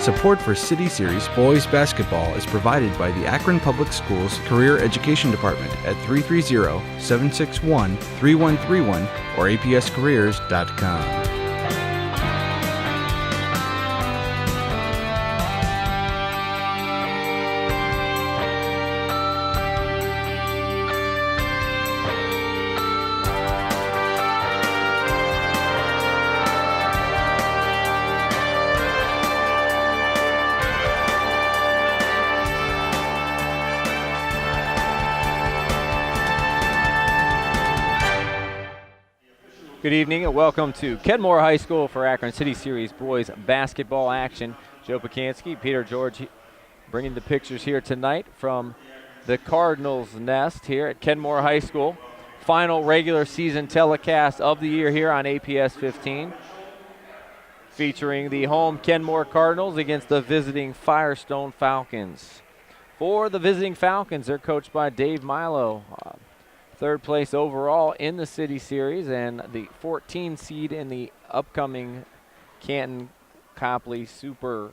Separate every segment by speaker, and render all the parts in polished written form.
Speaker 1: Support for City Series boys basketball is provided by the Akron Public Schools Career Education Department at 330-761-3131 or apscareers.com.
Speaker 2: Good evening and welcome to Kenmore High School for Akron City Series boys basketball action. Joe Pacansky, Peter George bringing the pictures here tonight from the Cardinals' nest here at Kenmore High School. Final regular season telecast of the year here on APS 15, featuring the home Kenmore Cardinals against the visiting Firestone Falcons. For the visiting Falcons, they're coached by Dave Milo. Third place overall in the City Series and the 14 seed in the upcoming Canton Copley Super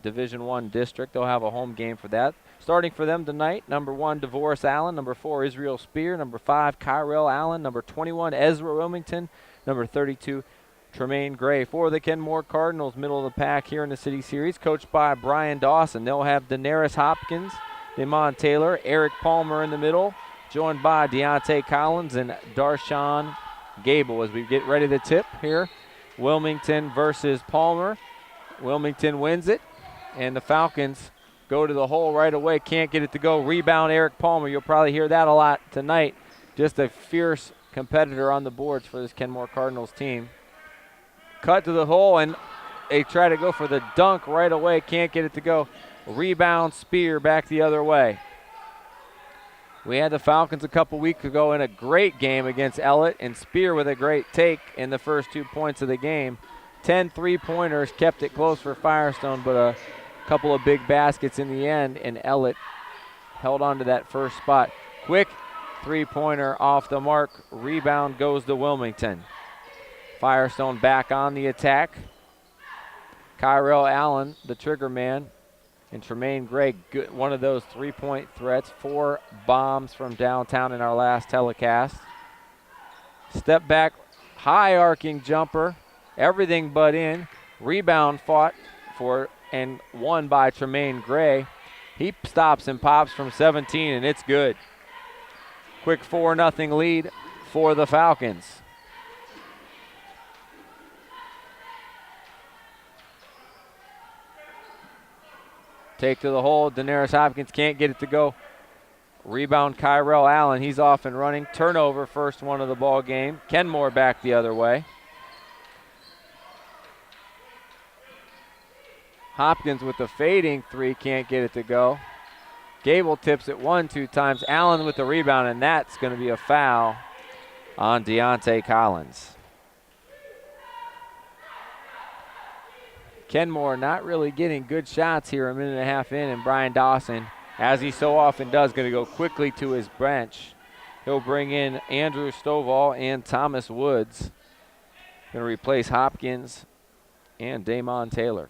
Speaker 2: Division I District. They'll have a home game for that. Starting for them tonight, number 1, DeVoris Allen, number 4, Israel Spear, number 5, Kyrell Allen, number 21, Ezra Wilmington, number 32, Tremaine Gray. For the Kenmore Cardinals, middle of the pack here in the City Series, coached by Brian Dawson. They'll have Daenerys Hopkins, Damon Taylor, Eric Palmer in the middle, joined by Deontay Collins and Darshawn Gable as we get ready to tip here. Wilmington versus Palmer. Wilmington wins it, and the Falcons go to the hole right away. Can't get it to go. Rebound, Eric Palmer. You'll probably hear that a lot tonight. Just a fierce competitor on the boards for this Kenmore Cardinals team. Cut to the hole, and they try to go for the dunk right away. Can't get it to go. Rebound, Spear back the other way. We had the Falcons a couple weeks ago in a great game against Ellett, and Spear with a great take in the first 2 points of the game. 10 3-pointers, kept it close for Firestone, but a couple of big baskets in the end, and Ellett held on to that first spot. Quick 3-pointer off the mark. Rebound goes to Wilmington. Firestone back on the attack. Kyrell Allen, the trigger man, and Tremaine Gray, one of those 3-point threats. 4 bombs from downtown in our last telecast. Step back, high arcing jumper, everything but in. Rebound fought for and won by Tremaine Gray. He stops and pops from 17, and it's good. Quick 4-0 lead for the Falcons. Take to the hole. Daenerys Hopkins can't get it to go. Rebound, Kyrell Allen. He's off and running. Turnover, first one of the ball game. Kenmore back the other way. Hopkins with the fading 3, can't get it to go. Gable tips it 1-2 times. Allen with the rebound, and that's going to be a foul on Deontay Collins. Kenmore not really getting good shots here a minute and a half in, and Brian Dawson, as he so often does, going to go quickly to his bench. He'll bring in Andrew Stovall and Thomas Woods. Going to replace Hopkins and Damon Taylor.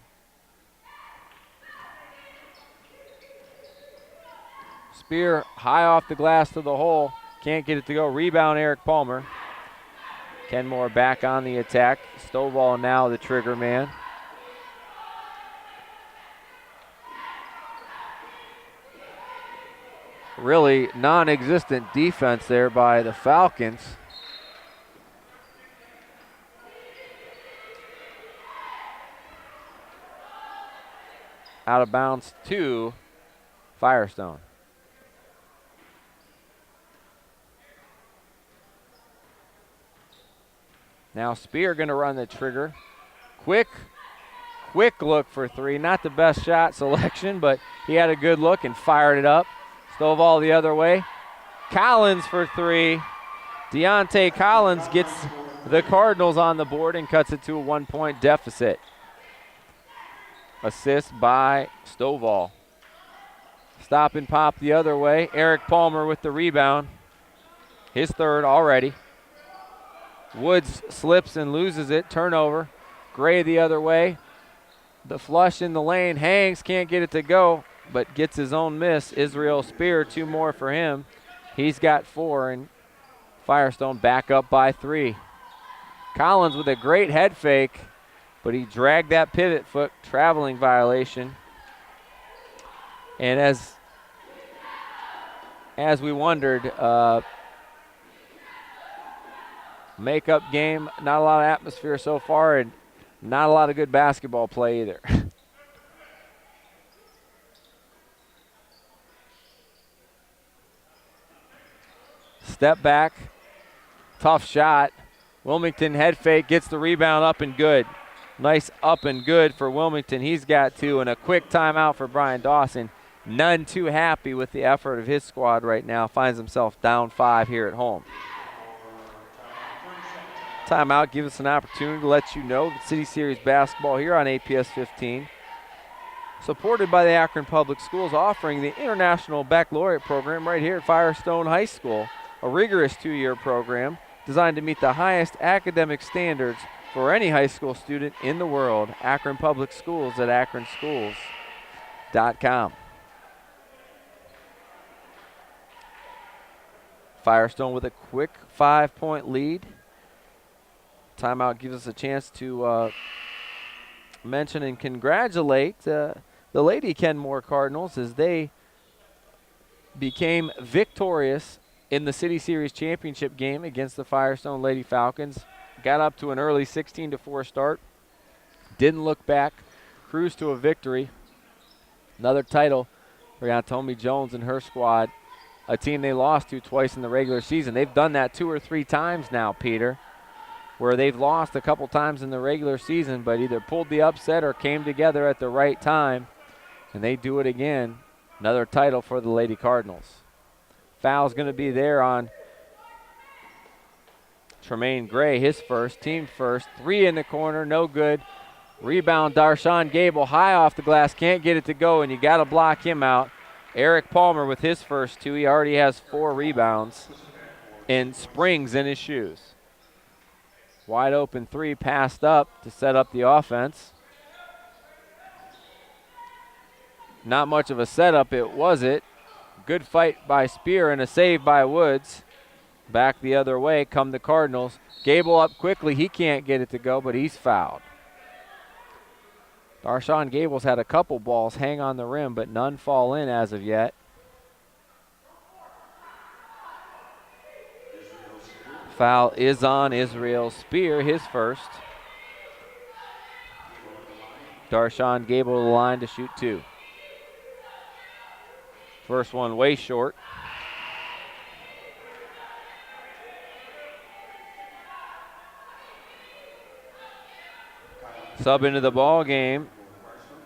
Speaker 2: Spear high off the glass to the hole. Can't get it to go. Rebound, Eric Palmer. Kenmore back on the attack. Stovall now the trigger man. Really non-existent defense there by the Falcons. Out of bounds to Firestone. Now Spear going to run the trigger. Quick look for 3. Not the best shot selection, but he had a good look and fired it up. Stovall the other way. Collins for 3. Deontay Collins gets the Cardinals on the board and cuts it to a 1-point deficit. Assist by Stovall. Stop and pop the other way. Eric Palmer with the rebound. His third already. Woods slips and loses it. Turnover. Gray the other way. The flush in the lane. Hangs, can't get it to go, but gets his own miss. Israel Spear, 2 more for him. He's got 4, and Firestone back up by 3. Collins with a great head fake, but he dragged that pivot foot, traveling violation. And as we wondered, makeup game, not a lot of atmosphere so far, and not a lot of good basketball play either. Step back, tough shot. Wilmington head fake, gets the rebound, up and good. Nice up and good for Wilmington. He's got 2, and a quick timeout for Brian Dawson. None too happy with the effort of his squad right now. Finds himself down 5 here at home. Timeout gives us an opportunity to let you know that City Series basketball here on APS 15, supported by the Akron Public Schools, offering the International Baccalaureate program right here at Firestone High School, a rigorous 2-year program designed to meet the highest academic standards for any high school student in the world. Akron Public Schools at akronschools.com. Firestone with a quick 5-point lead. Timeout gives us a chance to mention and congratulate the Lady Kenmore Cardinals as they became victorious in the City Series championship game against the Firestone Lady Falcons. Got up to an early 16-4 start. Didn't look back. Cruised to a victory. Another title for Tommy Jones and her squad. A team they lost to twice in the regular season. They've done that 2 or 3 times now, Peter, where they've lost a couple times in the regular season, but either pulled the upset or came together at the right time, and they do it again. Another title for the Lady Cardinals. Foul's going to be there on Tremaine Gray, his first, team first. 3 in the corner, no good. Rebound, Darshawn Gable, high off the glass, can't get it to go, and you got to block him out. Eric Palmer with his first 2. He already has 4 rebounds and springs in his shoes. Wide open 3 passed up to set up the offense. Not much of a setup, was it? Good fight by Spear and a save by Woods. Back the other way come the Cardinals. Gable up quickly. He can't get it to go, but he's fouled. Darshawn Gable's had a couple balls hang on the rim, but none fall in as of yet. Foul is on Israel Spear, his first. Darshawn Gable to the line to shoot 2. First one way short. Sub into the ball game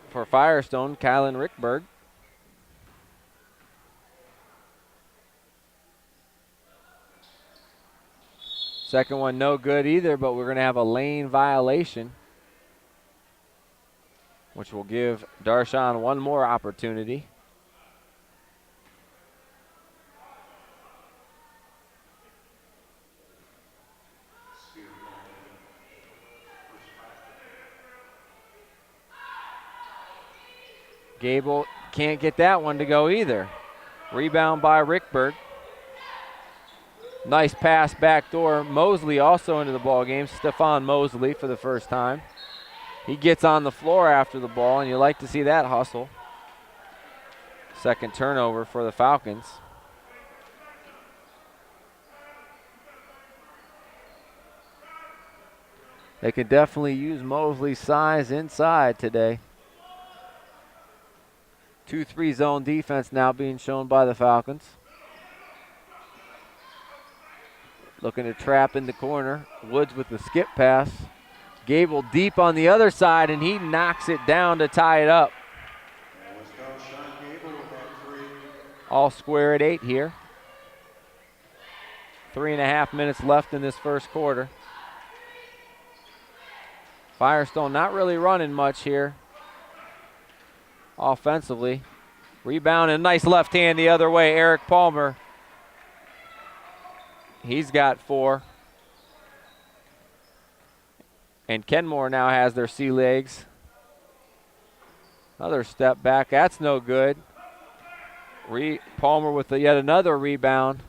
Speaker 2: for Firestone, Kylan Rickberg. Second one no good either, but we're going to have a lane violation, which will give Darshawn one more opportunity. Gable can't get that one to go either. Rebound by Rickberg. Nice pass backdoor. Mosley also into the ball game. Stephon Mosley for the first time. He gets on the floor after the ball, and you like to see that hustle. Second turnover for the Falcons. They could definitely use Mosley's size inside today. 2-3 zone defense now being shown by the Falcons. Looking to trap in the corner. Woods with the skip pass. Gable deep on the other side, and he knocks it down to tie it up. All square at 8 here. 3.5 minutes left in this first quarter. Firestone not really running much here offensively. Rebound and nice left hand the other way. Eric Palmer. He's got 4. And Kenmore now has their sea legs. Another step back. That's no good. Palmer with yet another rebound.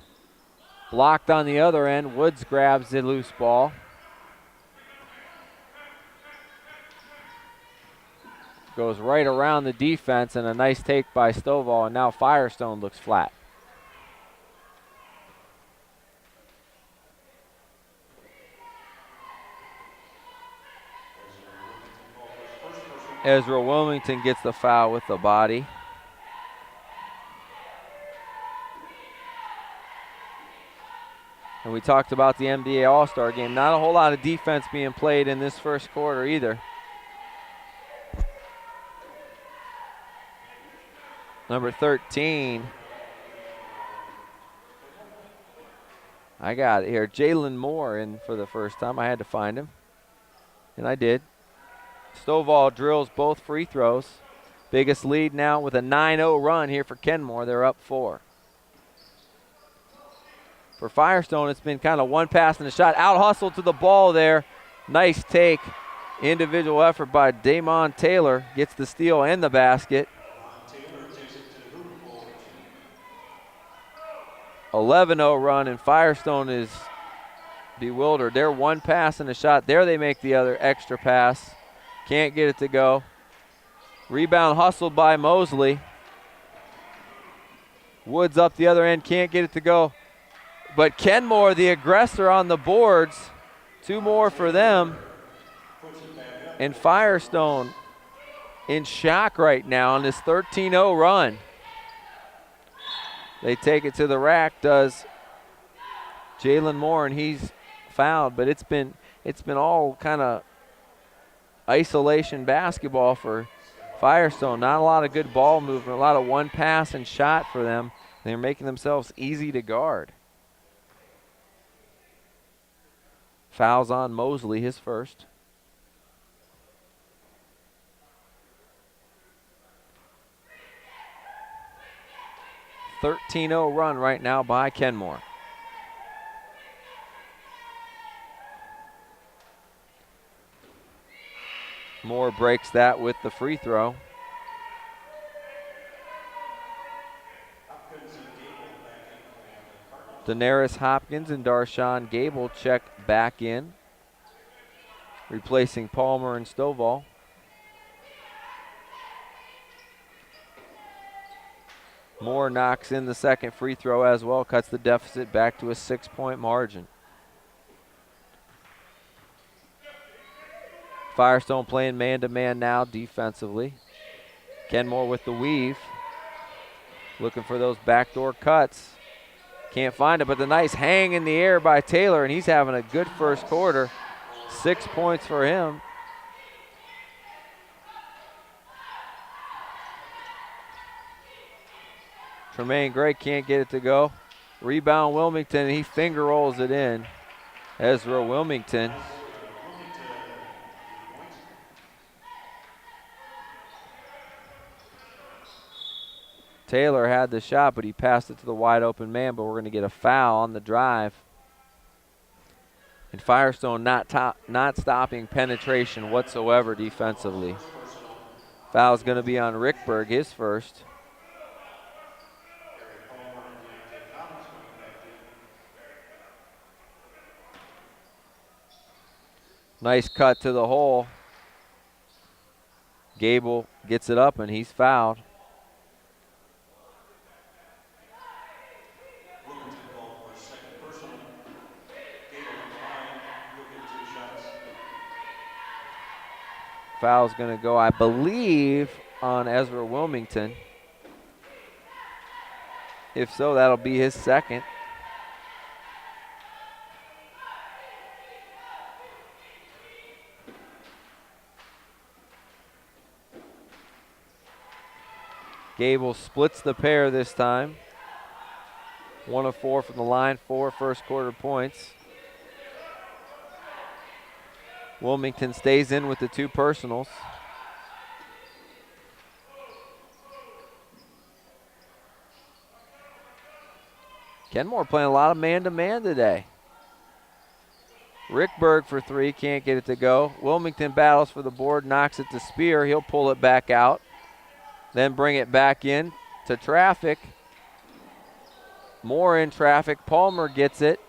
Speaker 2: Blocked on the other end. Woods grabs the loose ball. Goes right around the defense, and a nice take by Stovall, and now Firestone looks flat. Ezra Wilmington gets the foul with the body. And we talked about the MDA All-Star game. Not a whole lot of defense being played in this first quarter either. Number 13. I got it here. Jalen Moore in for the first time. I had to find him. And I did. Stovall drills both free throws. Biggest lead now with a 9-0 run here for Kenmore. They're up 4. For Firestone, it's been kind of one pass and a shot. Out hustle to the ball there. Nice take. Individual effort by Damon Taylor. Gets the steal and the basket. 11-0 run, and Firestone is bewildered. They're one pass and a shot. There they make the other extra pass. Can't get it to go. Rebound hustled by Mosley. Woods up the other end. Can't get it to go. But Kenmore, the aggressor on the boards. 2 more for them. And Firestone in shock right now on this 13-0 run. They take it to the rack, does Jalen Moore, and he's fouled. But it's been all kind of isolation basketball for Firestone. Not a lot of good ball movement, a lot of one pass and shot for them. They're making themselves easy to guard. Fouls on Mosley, his first. A 13-0 run right now by Kenmore. Moore breaks that with the free throw. Daenerys Hopkins and Darshawn Gable check back in, replacing Palmer and Stovall. Moore knocks in the second free throw as well, cuts the deficit back to a 6-point margin. Firestone playing man-to-man now defensively. Kenmore with the weave, looking for those backdoor cuts. Can't find it, but the nice hang in the air by Taylor, and he's having a good first quarter. 6 points for him. Tremaine Gray can't get it to go. Rebound Wilmington, and he finger rolls it in. Ezra Wilmington. Taylor had the shot, but he passed it to the wide open man, but we're going to get a foul on the drive. And Firestone not stopping penetration whatsoever defensively. Foul's going to be on Rickberg, his first. Nice cut to the hole. Gable gets it up, and he's fouled. Foul's going to go, I believe, on Ezra Wilmington. If so, that'll be his second. Gable splits the pair this time. 1 of 4 from the line, 4 first quarter points. Wilmington stays in with the 2 personals. Kenmore playing a lot of man-to-man today. Rickberg for 3, can't get it to go. Wilmington battles for the board, knocks it to Spear. He'll pull it back out. then bring it back in to traffic. More in traffic. Palmer gets it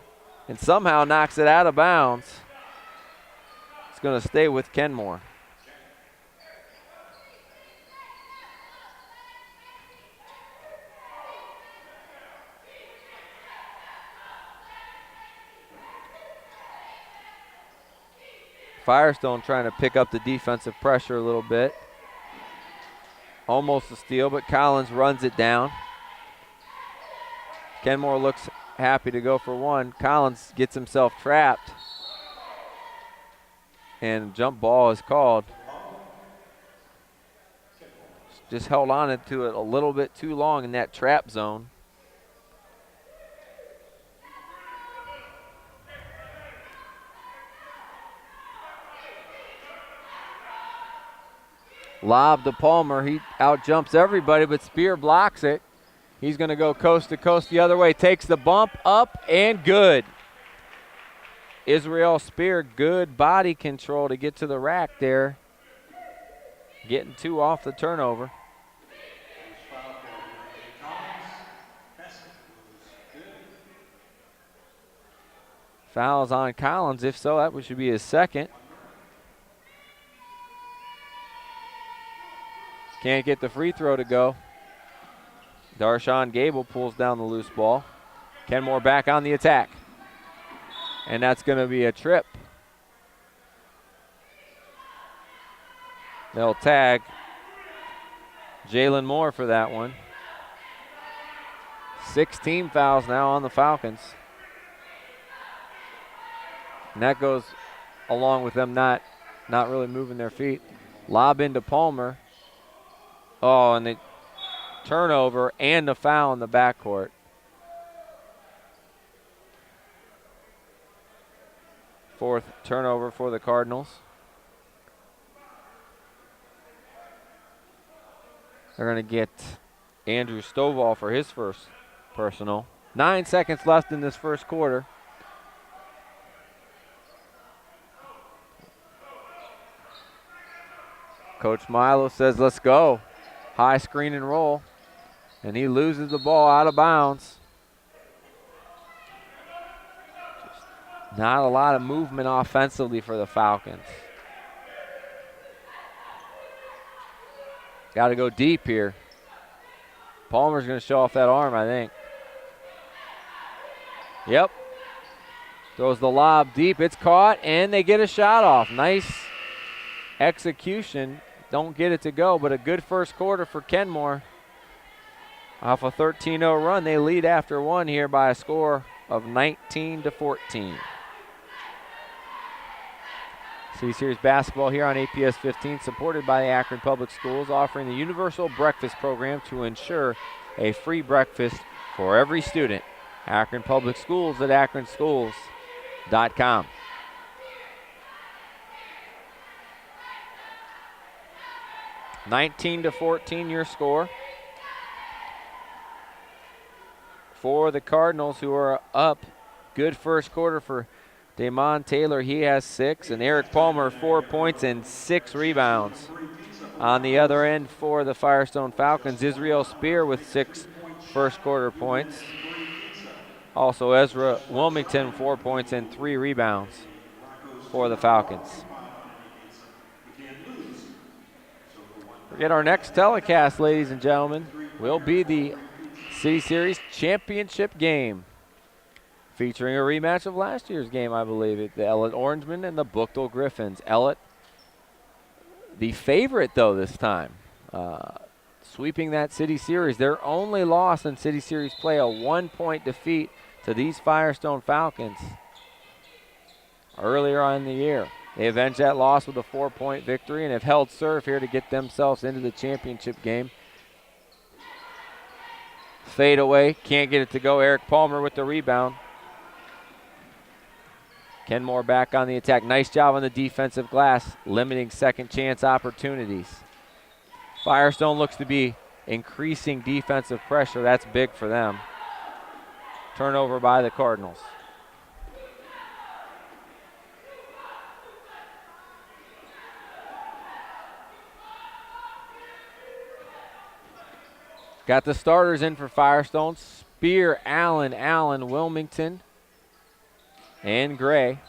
Speaker 2: and somehow knocks it out of bounds. It's going to stay with Kenmore. Firestone trying to pick up the defensive pressure a little bit. Almost a steal, but Collins runs it down. Kenmore looks happy to go for one. Collins gets himself trapped. And jump ball is called. Just held on to it a little bit too long in that trap zone. Lob to Palmer. He outjumps everybody, but Spear blocks it. He's going to go coast to coast the other way. Takes the bump up and good. Israel Spear, good body control to get to the rack there. Getting two off the turnover. Fouls on Collins. If so, that should be his second. Can't get the free throw to go. Darshawn Gable pulls down the loose ball. Kenmore back on the attack. And that's going to be a trip. They'll tag Jalen Moore for that one. 16 fouls now on the Falcons. And that goes along with them not really moving their feet. Lob into Palmer. Oh, and the turnover and the foul in the backcourt. Fourth turnover for the Cardinals. They're going to get Andrew Stovall for his first personal. 9 seconds left in this first quarter. Coach Milo says, let's go. High screen and roll. And he loses the ball out of bounds. Just not a lot of movement offensively for the Falcons. Got to go deep here. Palmer's going to show off that arm, I think. Yep. Throws the lob deep. It's caught, and they get a shot off. Nice execution. Don't get it to go, but a good first quarter for Kenmore. Off a 13-0 run, they lead after one here by a score of 19-14. City Series basketball here on APS 15, supported by the Akron Public Schools, offering the universal breakfast program to ensure a free breakfast for every student. Akron Public Schools at akronschools.com. (19-14) your score for the Cardinals, who are up. Good first quarter for Damon Taylor. He has 6, and Eric Palmer 4 points and 6 rebounds. On the other end for the Firestone Falcons, Israel Spear with 6 first quarter points. Also Ezra Wilmington 4 points and 3 rebounds for the Falcons. Forget our next telecast, ladies and gentlemen, will be the City Series championship game, featuring a rematch of last year's game, I believe. The Ellett Orangemen and the Buchtel Griffins. Ellett, the favorite, though, this time, sweeping that City Series. Their only loss in City Series play, a 1-point defeat to these Firestone Falcons earlier on in the year. They avenged that loss with a 4-point victory and have held serve here to get themselves into the championship game. Fade away, can't get it to go. Eric Palmer with the rebound. Kenmore back on the attack. Nice job on the defensive glass, limiting second chance opportunities. Firestone looks to be increasing defensive pressure. That's big for them. Turnover by the Cardinals. Got the starters in for Firestone. Spear, Allen, Wilmington, and Gray.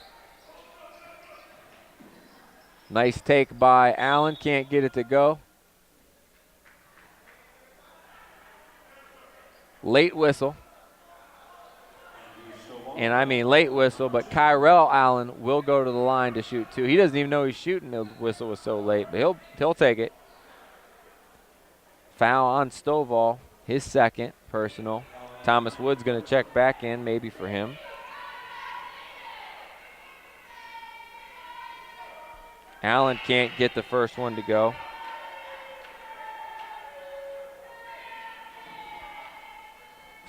Speaker 2: Nice take by Allen. Can't get it to go. Late whistle. And I mean late whistle, but Kyrell Allen will go to the line to shoot two. He doesn't even know he's shooting. The whistle was so late, but he'll take it. Foul on Stovall, his second personal. Thomas Wood's going to check back in, maybe for him. Allen can't get the first one to go.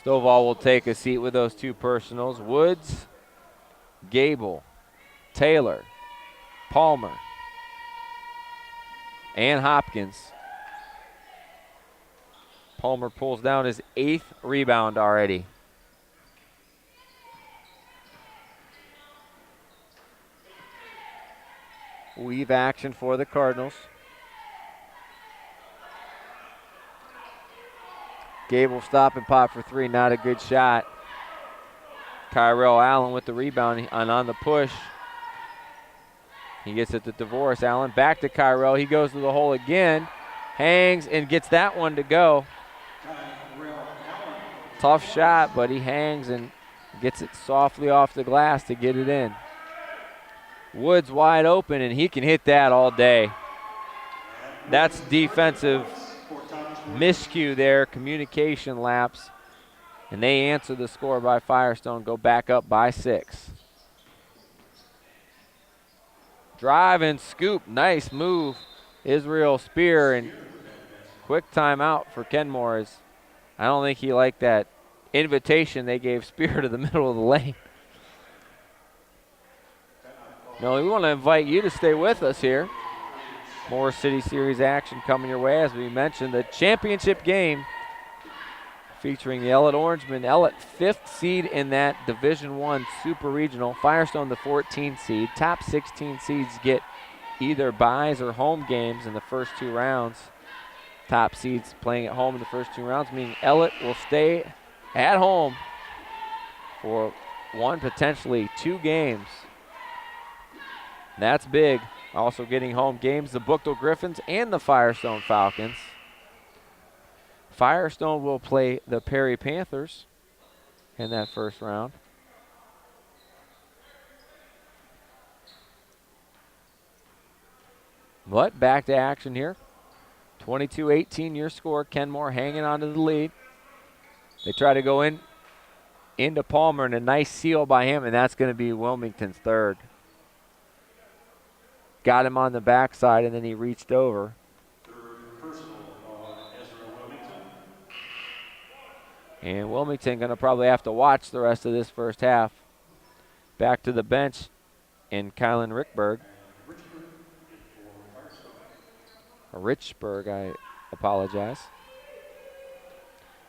Speaker 2: Stovall will take a seat with those two personals. Woods, Gable, Taylor, Palmer, and Hopkins. Palmer pulls down his 8th rebound already. Weave action for the Cardinals. Gable stop and pop for three, not a good shot. Kyrell Allen with the rebound and on the push. He gets it to DeVoris. Allen back to Kyrell. He goes to the hole again, hangs and gets that one to go. Tough shot, but he hangs and gets it softly off the glass to get it in. Woods wide open, and he can hit that all day. That's defensive miscue there, communication lapse, and they answer the score by Firestone, go back up by 6. Drive and scoop, nice move. Israel Spear, and quick timeout for Kenmore. I don't think he liked that invitation they gave Spear to the middle of the lane. No, we want to invite you to stay with us here. More City Series action coming your way. As we mentioned, the championship game featuring the Ellett Orangemen. Ellett 5th seed in that Division I Super Regional. Firestone the 14th seed. Top 16 seeds get either byes or home games in the first 2 rounds. Top seeds playing at home in the first 2 rounds, meaning Ellett will stay at home for 1, potentially 2 games. That's big. Also getting home games, the Bookdale Griffins and the Firestone Falcons. Firestone will play the Perry Panthers in that first round. But back to action here. 22-18 your score. Kenmore hanging on to the lead. They try to go into Palmer, and a nice seal by him, and that's going to be Wilmington's third. Got him on the backside, and then he reached over. And Wilmington going to probably have to watch the rest of this first half. Back to the bench, and Kylan Richburg. I apologize.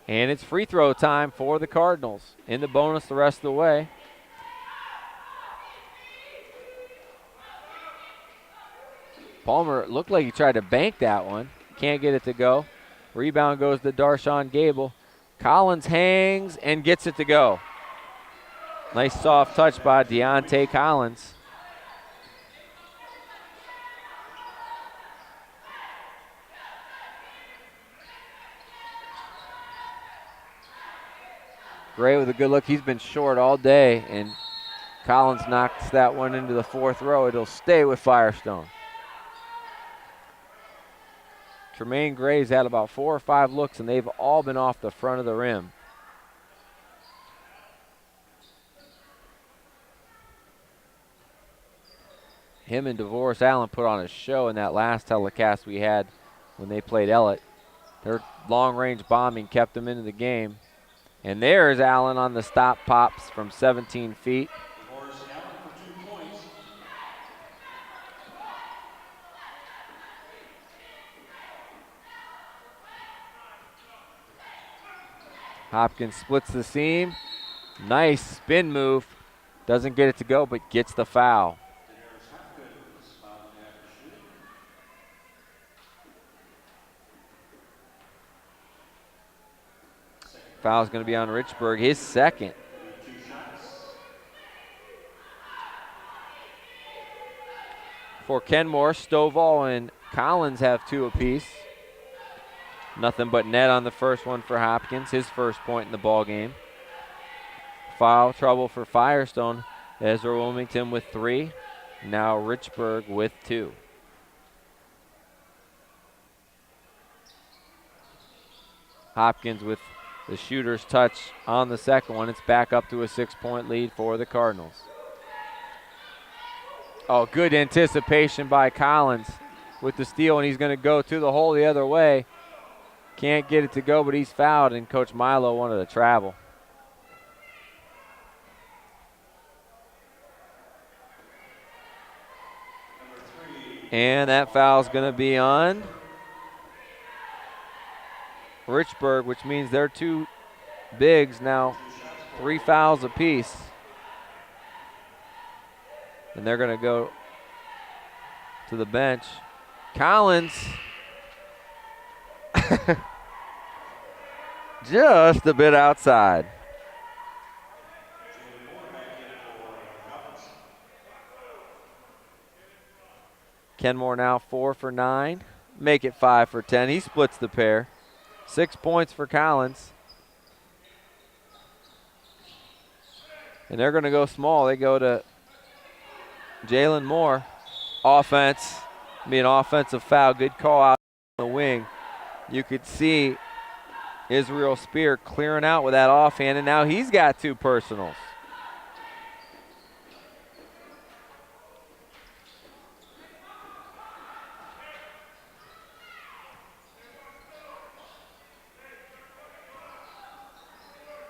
Speaker 2: And it's free throw time for the Cardinals. In the bonus the rest of the way. Palmer looked like he tried to bank that one. Can't get it to go. Rebound goes to Darshawn Gable. Collins hangs and gets it to go. Nice soft touch by Deontay Collins. Gray with a good look. He's been short all day, and Collins knocks that one into the 4th row. It'll stay with Firestone. Tremaine Gray's had about 4 or 5 looks, and they've all been off the front of the rim. Him and DeVoris Allen put on a show in that last telecast we had when they played Ellett. Their long-range bombing kept them into the game. And there's Allen on the stop pops from 17 feet. Hopkins splits the seam. Nice spin move. Doesn't get it to go, but gets the foul. Foul's going to be on Richburg, his second. For Kenmore, Stovall and Collins have 2 apiece. Nothing but net on the first one for Hopkins, his first point in the ball game. Foul trouble for Firestone. Ezra Wilmington with 3. Now Richburg with 2. Hopkins with the shooter's touch on the second one. It's back up to a 6-point lead for the Cardinals. Oh, good anticipation by Collins with the steal, and he's going to go to the hole the other way. Can't get it to go, but he's fouled, and Coach Milo wanted to travel. And that foul's going to be on Richburg, which means they're 2 bigs now, 3 fouls apiece. And they're going to go to the bench. Collins just a bit outside. Kenmore now 4 for 9. Make it 5 for 10. He splits the pair. 6 points for Collins. And they're going to go small. They go to Jalen Moore. Offense. Be an offensive foul. Good call out on the wing. You could see Israel Spear clearing out with that offhand, and now he's got 2 personals.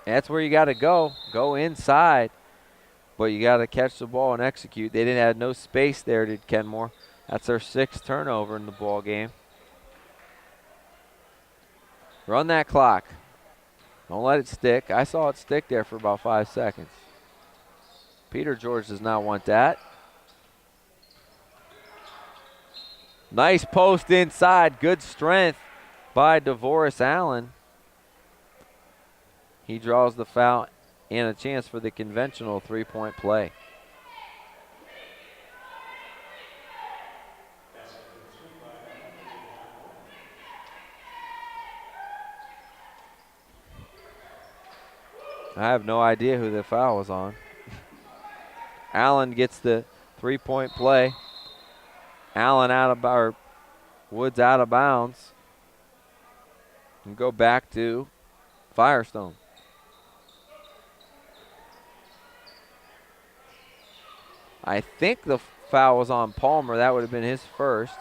Speaker 2: That's where you got to go. Go inside. But you got to catch the ball and execute. They didn't have no space there, did Kenmore. That's their 6th turnover in the ball game. Run that clock. Don't let it stick. I saw it stick there for about 5 seconds. Peter George does not want that. Nice post inside. Good strength by DeVoris Allen. He draws the foul and a chance for the conventional 3-point play. I have no idea who the foul was on. Allen gets the 3-point play. Allen Woods out of bounds. And go back to Firestone. I think the foul was on Palmer. That would have been his first.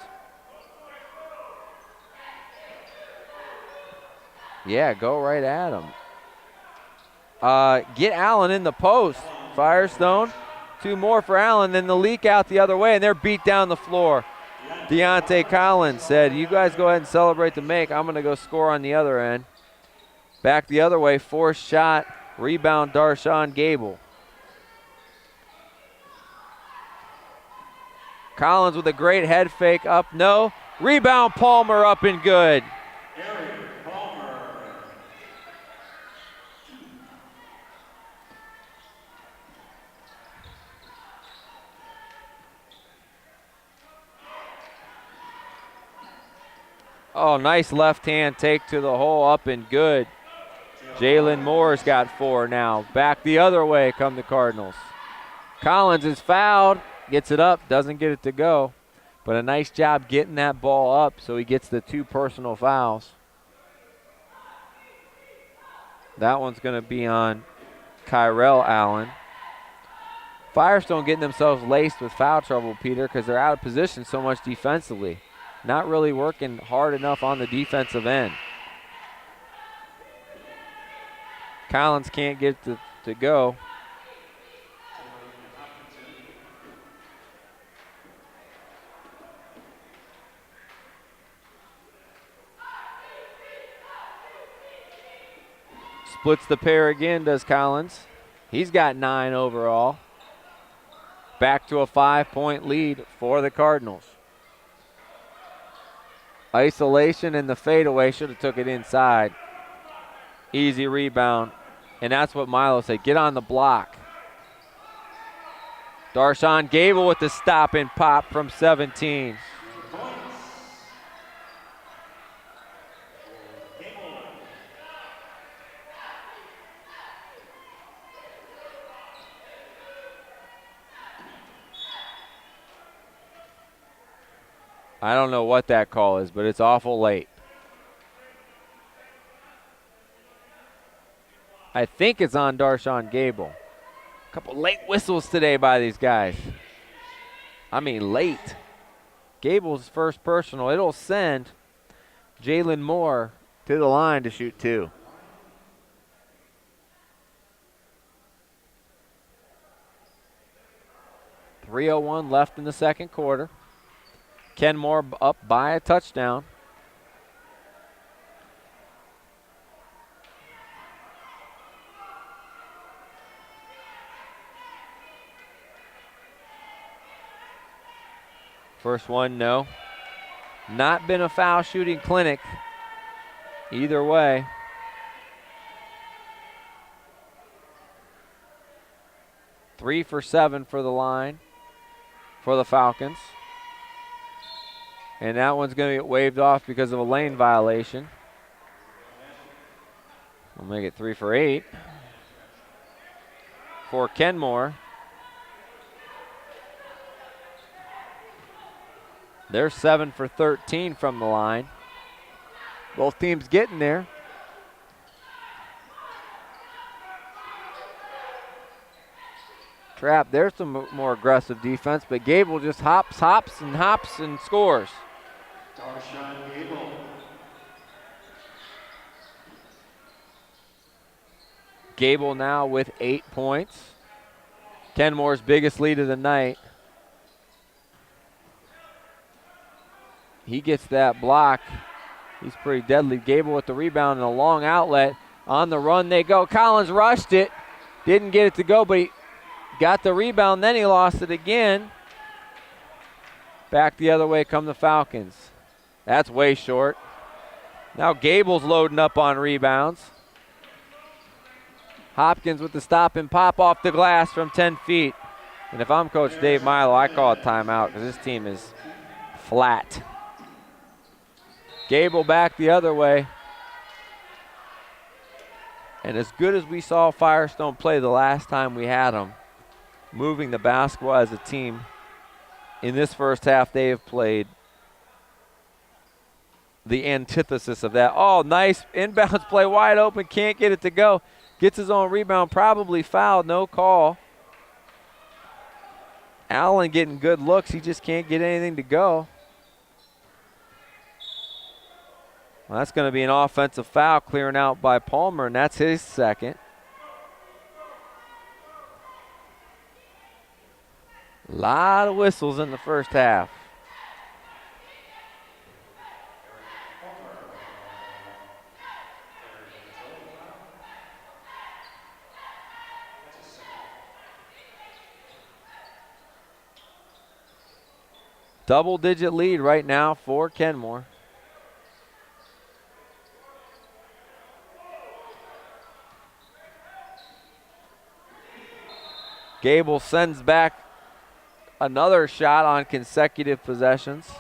Speaker 2: Yeah, go right at him. Get Allen in the post, Firestone. 2 more for Allen, then the leak out the other way, and they're beat down the floor. Deontay Collins said, you guys go ahead and celebrate the make. I'm going to go score on the other end. Back the other way, forced shot, rebound Darshawn Gable. Collins with a great head fake up, no. Rebound Palmer up and good. Oh, nice left hand take to the hole, up and good. Jalen Moore's got 4 now. Back the other way come the Cardinals. Collins is fouled. Gets it up, doesn't get it to go. But a nice job getting that ball up so he gets the 2 personal fouls. That one's going to be on Kyrell Allen. Firestone getting themselves laced with foul trouble, Peter, because they're out of position so much defensively. Not really working hard enough on the defensive end. Collins can't get it to go. Splits the pair again, does Collins. He's got 9 overall. Back to a 5-point lead for the Cardinals. Isolation and the fadeaway, should have took it inside. Easy rebound. And that's what Milo said. Get on the block. Darshawn Gable with the stop and pop from 17. I don't know what that call is, but it's awful late. I think it's on Darshawn Gable. A couple late whistles today by these guys. I mean, late. Gable's first personal. It'll send Jalen Moore to the line to shoot 2. .301 left in the second quarter. Kenmore up by a touchdown. First one, no. Not been a foul shooting clinic either way. Three for 7 for the line for the Falcons. And that one's going to get waved off because of a lane violation. We'll make it 3 for 8 for Kenmore. They're 7 for 13 from the line. Both teams getting there. Trap, there's some more aggressive defense, but Gable just hops and scores. Gable now with 8 points. Kenmore's biggest lead of the night. He gets that block. He's pretty deadly. Gable with the rebound and a long outlet. On the run they go. Collins rushed it. Didn't get it to go, but he got the rebound. Then he lost it again. Back the other way come the Falcons. That's way short. Now Gable's loading up on rebounds. Hopkins with the stop and pop off the glass from 10 feet. And if I'm Coach Dave Milo, I call a timeout because this team is flat. Gable back the other way. And as good as we saw Firestone play the last time we had them, moving the basketball as a team, in this first half they have played the antithesis of that. Oh, nice inbounds play, wide open, can't get it to go. Gets his own rebound, probably fouled, no call. Allen getting good looks, he just can't get anything to go. Well, that's going to be an offensive foul clearing out by Palmer, and that's his second. A lot of whistles in the first half. Double-digit lead right now for Kenmore. Gable sends back another shot on consecutive possessions.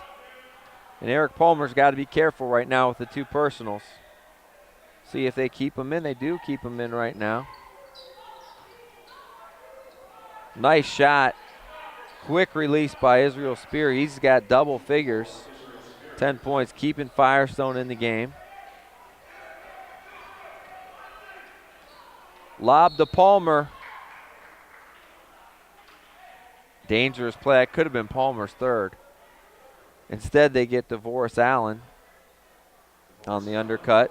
Speaker 2: And Eric Palmer's got to be careful right now with the 2 personals. See if they keep him in. They do keep him in right now. Nice shot. Quick release by Israel Spear. He's got double figures. 10 points, keeping Firestone in the game. Lob to Palmer. Dangerous play. That could have been Palmer's third. Instead, they get DeVoris Allen on the undercut.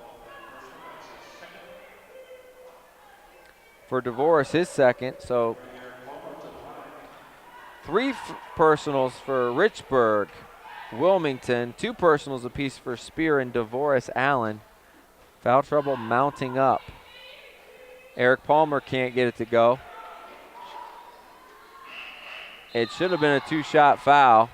Speaker 2: For DeVoris, his second. So 3 personals for Richburg, Wilmington. 2 personals apiece for Spear and DeVoris Allen. Foul trouble mounting up. Eric Palmer can't get it to go. It should have been a 2-shot foul.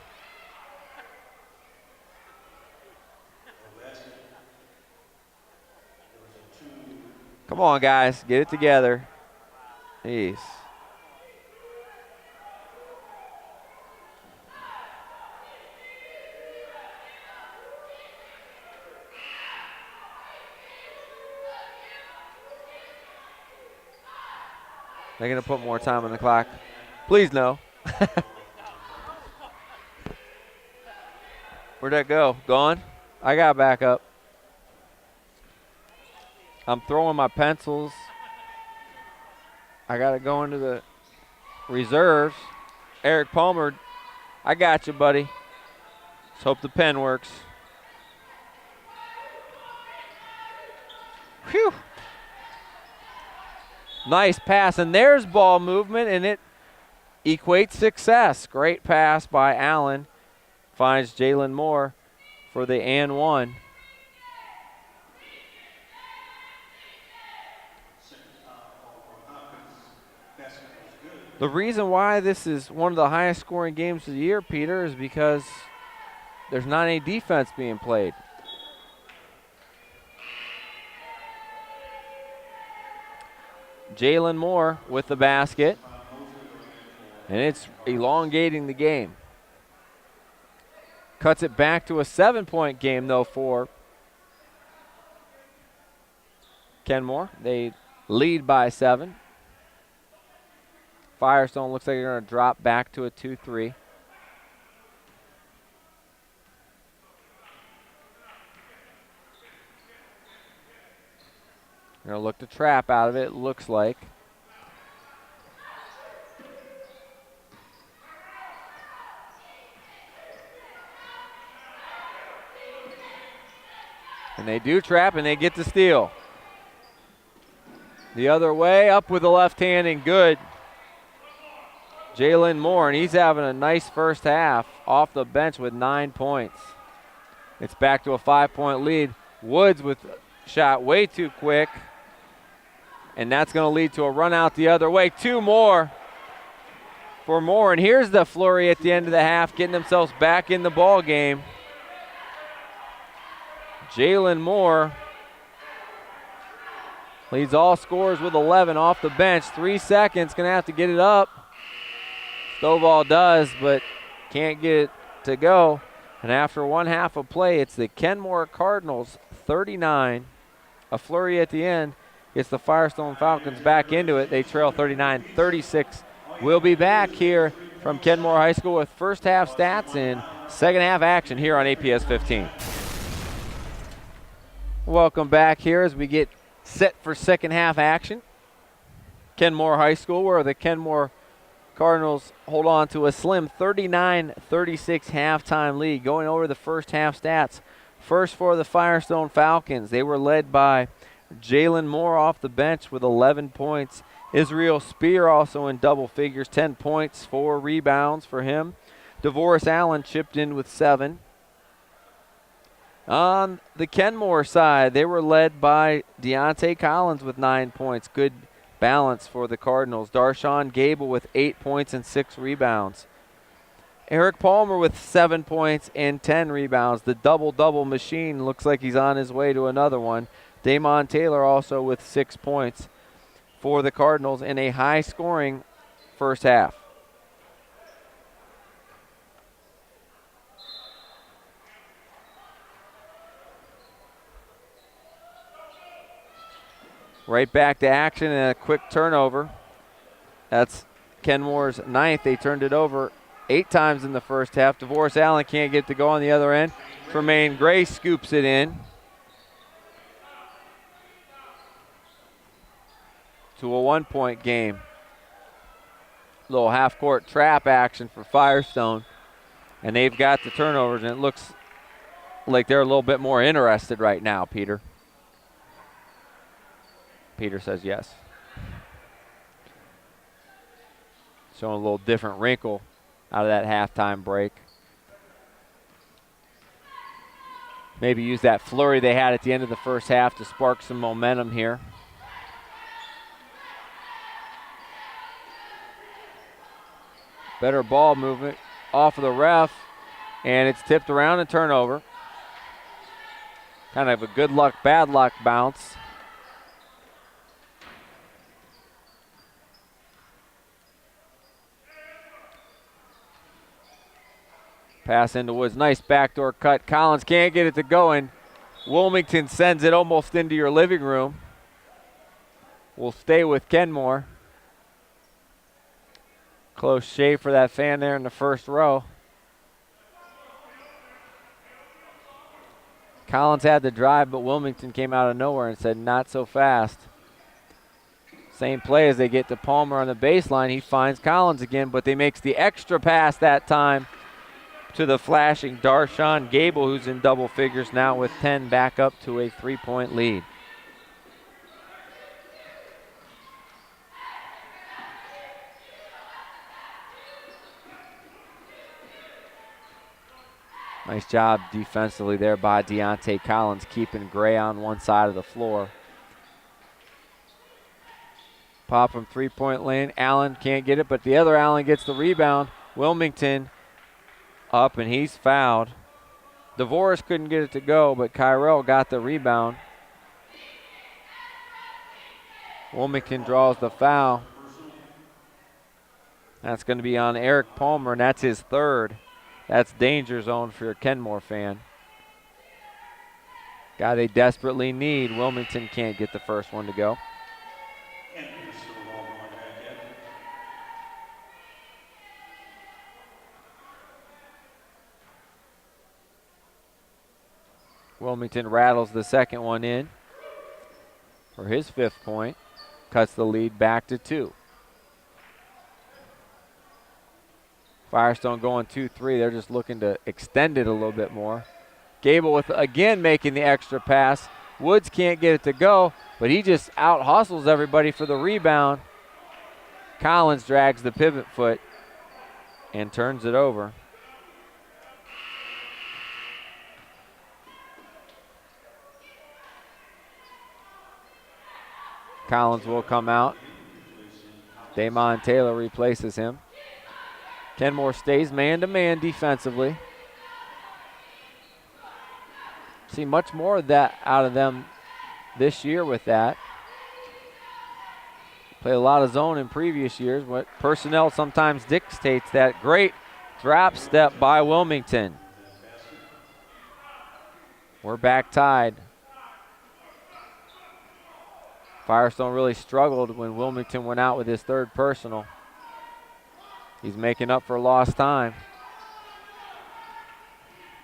Speaker 2: Come on, guys. Get it together. Jeez. They're going to put more time on the clock. Please no. Where'd that go? Gone? I got back up. I'm throwing my pencils. I got to go into the reserves. Eric Palmer, I got you, buddy. Let's hope the pen works. Phew. Nice pass, and there's ball movement, and it equates success. Great pass by Allen. Finds Jalen Moore for the and one. The reason why this is one of the highest scoring games of the year, Peter, is because there's not any defense being played. Jalen Moore with the basket, and it's elongating the game. Cuts it back to a 7-point game, though, for Kenmore. They lead by 7. Firestone looks like they're going to drop back to a 2-3. They're going to look to trap out of it, looks like. And they do trap, and they get the steal. The other way, up with the left hand, and good. Jalen Moore, and he's having a nice first half off the bench with 9 points. It's back to a 5-point lead. Woods with a shot way too quick. And that's going to lead to a run out the other way. 2 more for Moore. And here's the flurry at the end of the half, getting themselves back in the ball game. Jalen Moore leads all scorers with 11 off the bench. 3 seconds, going to have to get it up. Stovall does, but can't get it to go. And after one half of play, it's the Kenmore Cardinals 39. A flurry at the end. It's the Firestone Falcons back into it. They trail 39-36. We'll be back here from Kenmore High School with first half stats and second half action here on APS 15. Welcome back here as we get set for second half action. Kenmore High School, where the Kenmore Cardinals hold on to a slim 39-36 halftime lead. Going over the first half stats. First for the Firestone Falcons. They were led by Jalen Moore off the bench with 11 points. Israel Spear also in double figures, 10 points, 4 rebounds for him. DeVoris Allen chipped in with 7. On the Kenmore side, they were led by Deontay Collins with 9 points. Good balance for the Cardinals. Darshawn Gable with 8 points and 6 rebounds. Eric Palmer with 7 points and 10 rebounds. The double-double machine looks like he's on his way to another one. Damon Taylor also with 6 points for the Cardinals in a high-scoring first half. Right back to action and a quick turnover. That's Kenmore's 9th. They turned it over 8 times in the first half. DeVoris Allen can't get to go on the other end. Tremaine Gray scoops it in to a 1-point game. Little half-court trap action for Firestone. And they've got the turnovers, and it looks like they're a little bit more interested right now, Peter. Peter says yes. Showing a little different wrinkle out of that halftime break. Maybe use that flurry they had at the end of the first half to spark some momentum here. Better ball movement off of the ref, and it's tipped around and turnover. Kind of a good luck, bad luck bounce. Pass into Woods. Nice backdoor cut. Collins can't get it to go, and Wilmington sends it almost into your living room. We'll stay with Kenmore. Close shave for that fan there in the first row. Collins had the drive, but Wilmington came out of nowhere and said, not so fast. Same play as they get to Palmer on the baseline. He finds Collins again, but they makes the extra pass that time to the flashing Darshawn Gable, who's in double figures now with 10, back up to a 3-point lead. Nice job defensively there by Deontay Collins, keeping Gray on one side of the floor. Pop from three-point lane. Allen can't get it, but the other Allen gets the rebound. Wilmington up, and he's fouled. DeVoris couldn't get it to go, but Kyrell got the rebound. Wilmington draws the foul. That's going to be on Eric Palmer, and that's his third. That's danger zone for your Kenmore fan. Guy they desperately need. Wilmington can't get the first one to go. Wilmington rattles the second one in for his 5th point. Cuts the lead back to 2. Firestone going 2-3. They're just looking to extend it a little bit more. Gable with, again, making the extra pass. Woods can't get it to go, but he just out-hustles everybody for the rebound. Collins drags the pivot foot and turns it over. Collins will come out. Damon Taylor replaces him. Kenmore stays man-to-man defensively. See much more of that out of them this year with that. Played a lot of zone in previous years, but personnel sometimes dictates that. Great drop step by Wilmington. We're back tied. Firestone really struggled when Wilmington went out with his third personal. He's making up for lost time.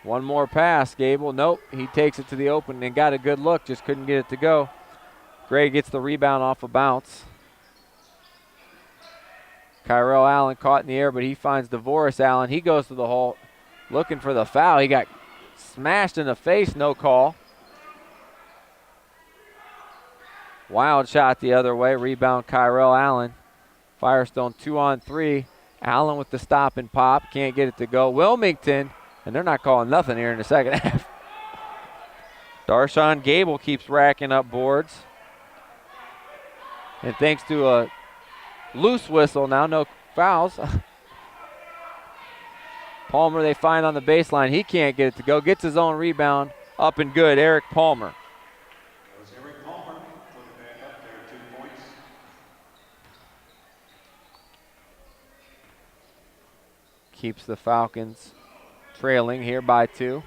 Speaker 2: One more pass, Gable. Nope, he takes it to the open and got a good look, just couldn't get it to go. Gray gets the rebound off a bounce. Kyrell Allen caught in the air, but he finds DeVoris Allen. He goes to the hole looking for the foul. He got smashed in the face, no call. Wild shot the other way. Rebound Kyrell Allen. Firestone 2-on-3. Allen with the stop and pop. Can't get it to go. Wilmington, and they're not calling nothing here in the second half. Darshawn Gable keeps racking up boards. And thanks to a loose whistle now, no fouls. Palmer they find on the baseline. He can't get it to go. Gets his own rebound. Up and good. Eric Palmer. Keeps the Falcons trailing here by 2.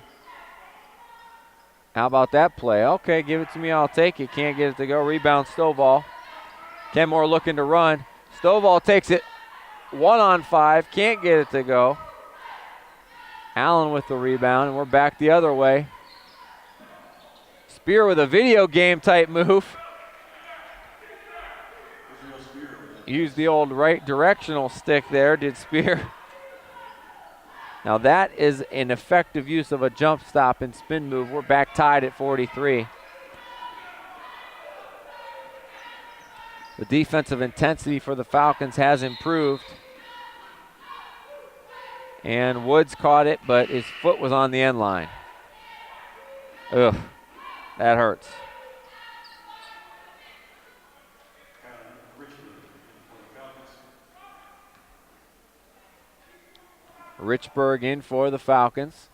Speaker 2: How about that play? Okay, give it to me, I'll take it. Can't get it to go. Rebound Stovall. Kenmore looking to run. Stovall takes it 1-on-5. Can't get it to go. Allen with the rebound, and we're back the other way. Spear with a video game type move. Used the old right directional stick there, did Spear. Now that is an effective use of a jump stop and spin move. We're back tied at 43. The defensive intensity for the Falcons has improved. And Woods caught it, but his foot was on the end line. Ugh, that hurts. Richburg in for the Falcons.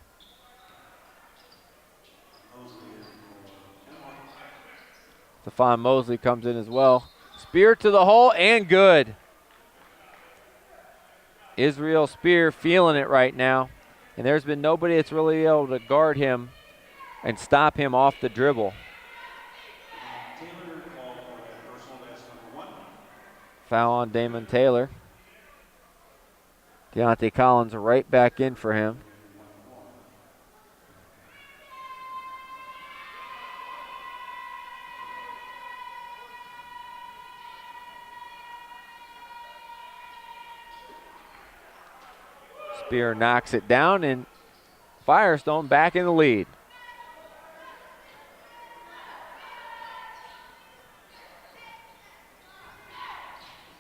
Speaker 2: Stephon Mosley comes in as well. Spear to the hole and good. Israel Spear feeling it right now. And there's been nobody that's really able to guard him and stop him off the dribble. Foul on Damon Taylor. Deontay Collins right back in for him. Spear knocks it down, and Firestone back in the lead.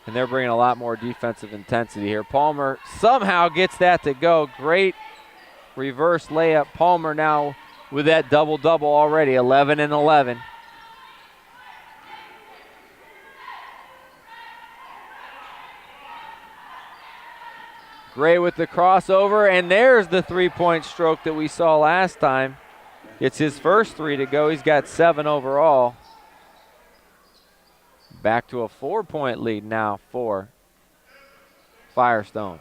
Speaker 2: And they're bringing a lot more defensive intensity here. Palmer somehow gets that to go. Great reverse layup. Palmer now with that double-double already, 11 and 11. Gray with the crossover, and there's the three-point stroke that we saw last time. It's his first three to go. He's got 7 overall. Back to a 4-point lead now for Firestone.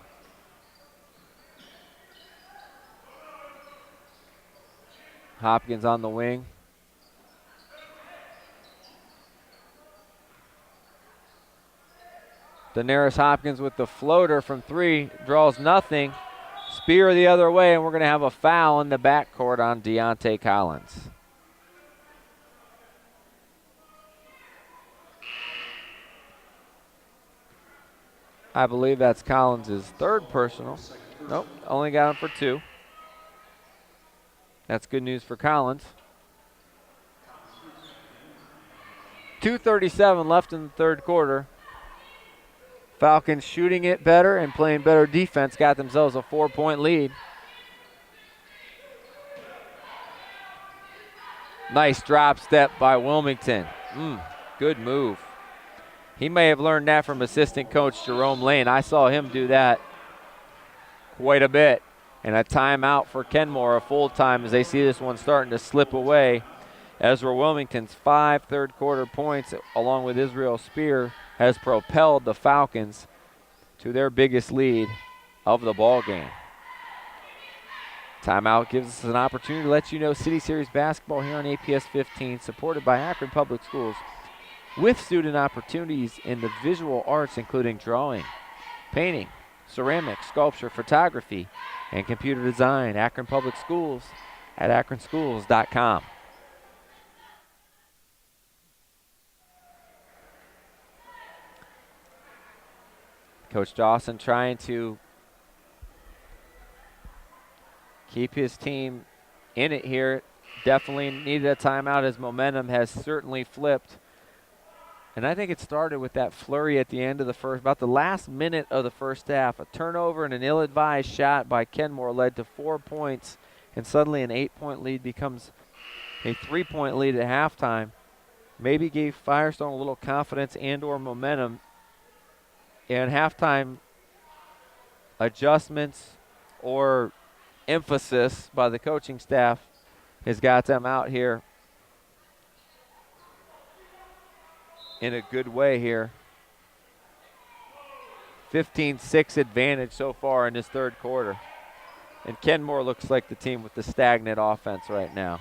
Speaker 2: Hopkins on the wing. Daenerys Hopkins with the floater from 3, draws nothing. Spear the other way, and we're going to have a foul in the backcourt on Deontay Collins. I believe that's Collins' third personal. Nope, only got him for 2. That's good news for Collins. 2:37 left in the third quarter. Falcons shooting it better and playing better defense, got themselves a 4-point lead. Nice drop step by Wilmington. Good move. He may have learned that from assistant coach Jerome Lane. I saw him do that quite a bit. And a timeout for Kenmore, a full time, as they see this one starting to slip away. Ezra Wilmington's 5 third-quarter points, along with Israel Spear, has propelled the Falcons to their biggest lead of the ball game. Timeout gives us an opportunity to let you know City Series basketball here on APS 15, supported by Akron Public Schools, with student opportunities in the visual arts, including drawing, painting, ceramics, sculpture, photography, and computer design. Akron Public Schools at akronschools.com. Coach Dawson trying to keep his team in it here. Definitely needed a timeout. His momentum has certainly flipped. And I think it started with that flurry at the end of the first, about the last minute of the first half. A turnover and an ill-advised shot by Kenmore led to 4 points, and suddenly an 8-point lead becomes a 3-point lead at halftime. Maybe gave Firestone a little confidence and or momentum. And halftime adjustments or emphasis by the coaching staff has got them out here in a good way here. 15-6 advantage so far in this third quarter. And Kenmore looks like the team with the stagnant offense right now.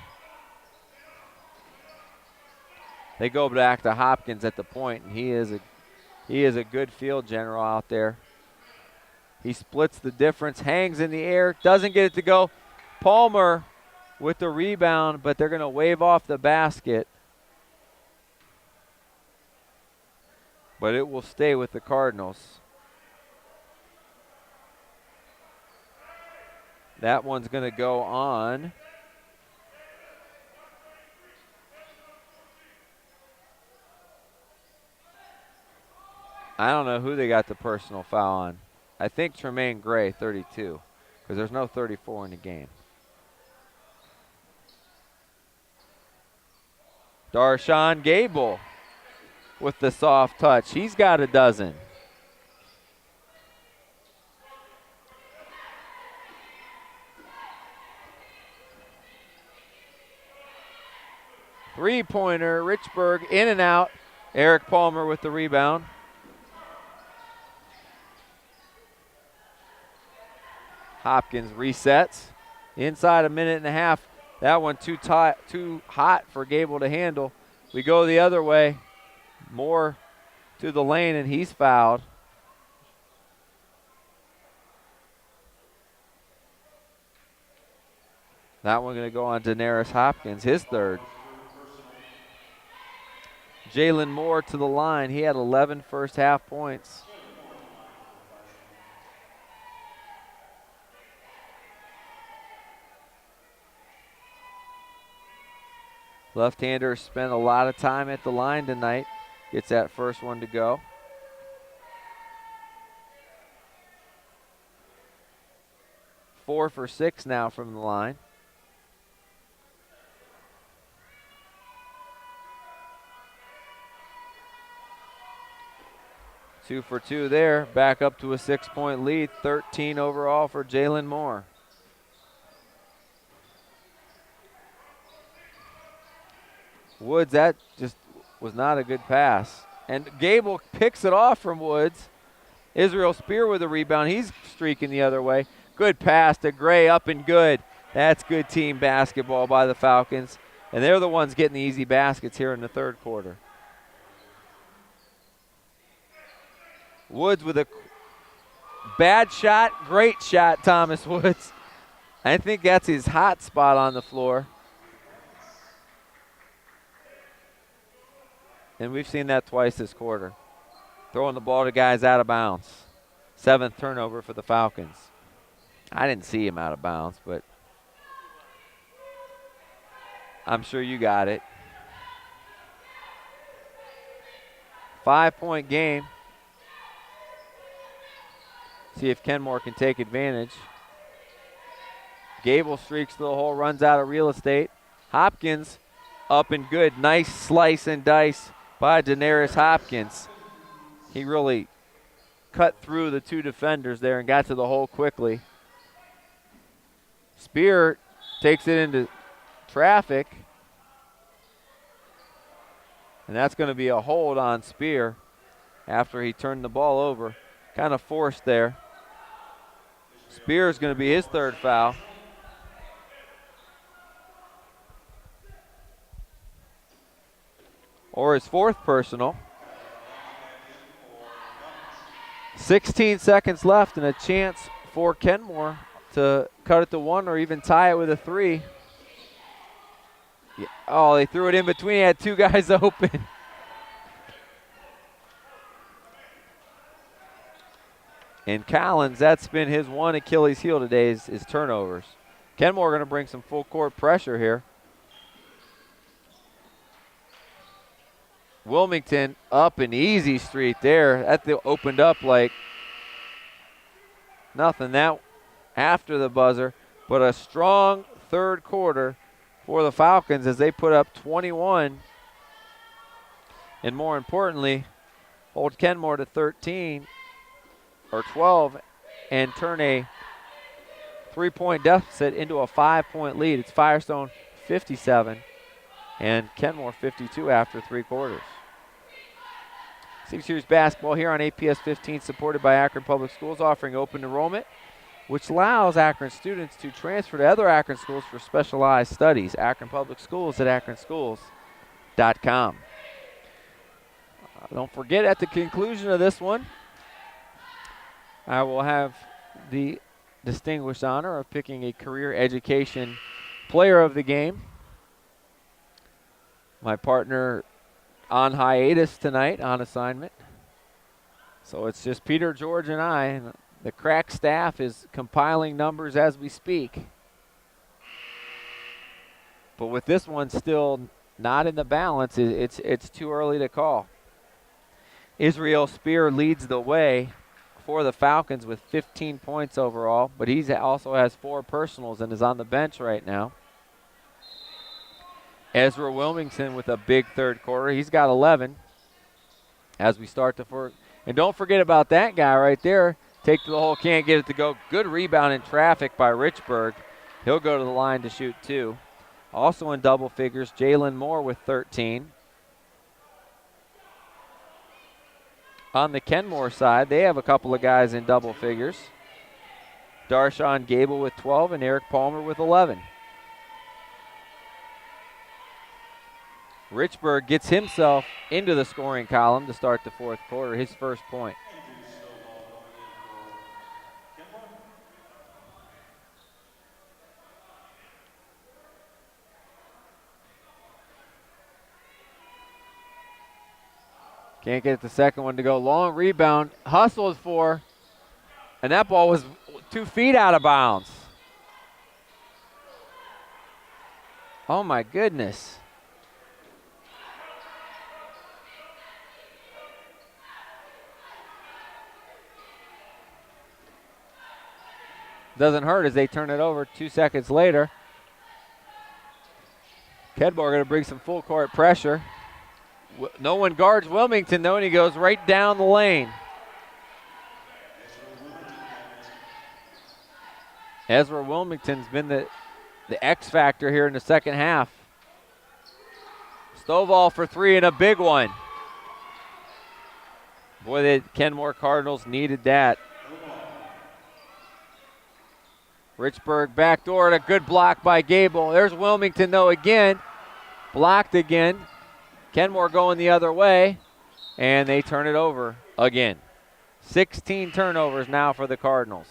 Speaker 2: They go back to Hopkins at the point, and he is a good field general out there. He splits the difference, hangs in the air, doesn't get it to go. Palmer with the rebound, but they're going to wave off the basket. But it will stay with the Cardinals. That one's going to go on. I don't know who they got the personal foul on. I think Tremaine Gray, 32, because there's no 34 in the game. Darshawn Gable with the soft touch. He's got a dozen. Three-pointer, Richburg in and out. Eric Palmer with the rebound. Hopkins resets. Inside a minute and a half. That one too hot for Gable to handle. We go the other way. Moore to the lane, and he's fouled. That one going to go on Daenerys Hopkins, his third. Jalen Moore to the line. He had 11 first half points. Left-hander spent a lot of time at the line tonight. Gets that first one to go. Four for 6 now from the line. Two for 2 there. Back up to a 6-point lead. 13 overall for Jalen Moore. Woods, that just was not a good pass. And Gable picks it off from Woods. Israel Spear with a rebound. He's streaking the other way. Good pass to Gray, up and good. That's good team basketball by the Falcons. And they're the ones getting the easy baskets here in the third quarter. Woods with a bad shot, great shot, Thomas Woods. I think that's his hot spot on the floor. And we've seen that twice this quarter. Throwing the ball to guys out of bounds. 7th turnover for the Falcons. I didn't see him out of bounds, but I'm sure you got it. 5-point game. See if Kenmore can take advantage. Gable streaks to the hole, runs out of real estate. Hopkins up and good. Nice slice and dice by Daenerys Hopkins. He really cut through the 2 defenders there and got to the hole quickly. Spear takes it into traffic. And that's going to be a hold on Spear after he turned the ball over. Kind of forced there. Spear is going to be his 3rd foul. Or his 4th personal. 16 seconds left and a chance for Kenmore to cut it to 1 or even tie it with a 3. Yeah. Oh, they threw it in between. He had 2 guys open. And Collins, that's been his one Achilles heel today is turnovers. Kenmore going to bring some full court pressure here. Wilmington up an easy street there. That opened up like nothing. That after the buzzer, but a strong third quarter for the Falcons as they put up 21. And more importantly, hold Kenmore to 13 or 12 and turn a 3-point deficit into a 5-point lead. It's Firestone 57 and Kenmore 52 after 3 quarters. City Series basketball here on APS 15, supported by Akron Public Schools, offering open enrollment, which allows Akron students to transfer to other Akron schools for specialized studies. Akron Public Schools at akronschools.com. Don't forget, at the conclusion of this one, I will have the distinguished honor of picking a career education player of the game. My partner on hiatus tonight, on assignment. So it's just Peter, George, and I. And the crack staff is compiling numbers as we speak. But with this one still not in the balance, it's too early to call. Israel Spear leads the way for the Falcons with 15 points overall, but he also has 4 personals and is on the bench right now. Ezra Wilmington with a big third quarter. He's got 11 as we start to and don't forget about that guy right there. Take to the hole, can't get it to go. Good rebound in traffic by Richburg. He'll go to the line to shoot 2. Also in double figures, Jalen Moore with 13. On the Kenmore side, they have a couple of guys in double figures. Darshawn Gable with 12 and Eric Palmer with 11. Richburg gets himself into the scoring column to start the fourth quarter, his first point. Can't get the second one to go. Long rebound, hustled for, and that ball was 2 feet out of bounds. Oh my goodness. Doesn't hurt as they turn it over 2 seconds later. Kenmore going to bring some full court pressure. No one guards Wilmington though, and he goes right down the lane. Ezra Wilmington's been the X factor here in the second half. Stovall for 3 and a big one. Boy, the Kenmore Cardinals needed that. Richburg backdoor and a good block by Gable. There's Wilmington though again. Blocked again. Kenmore going the other way, and they turn it over again. 16 turnovers now for the Cardinals.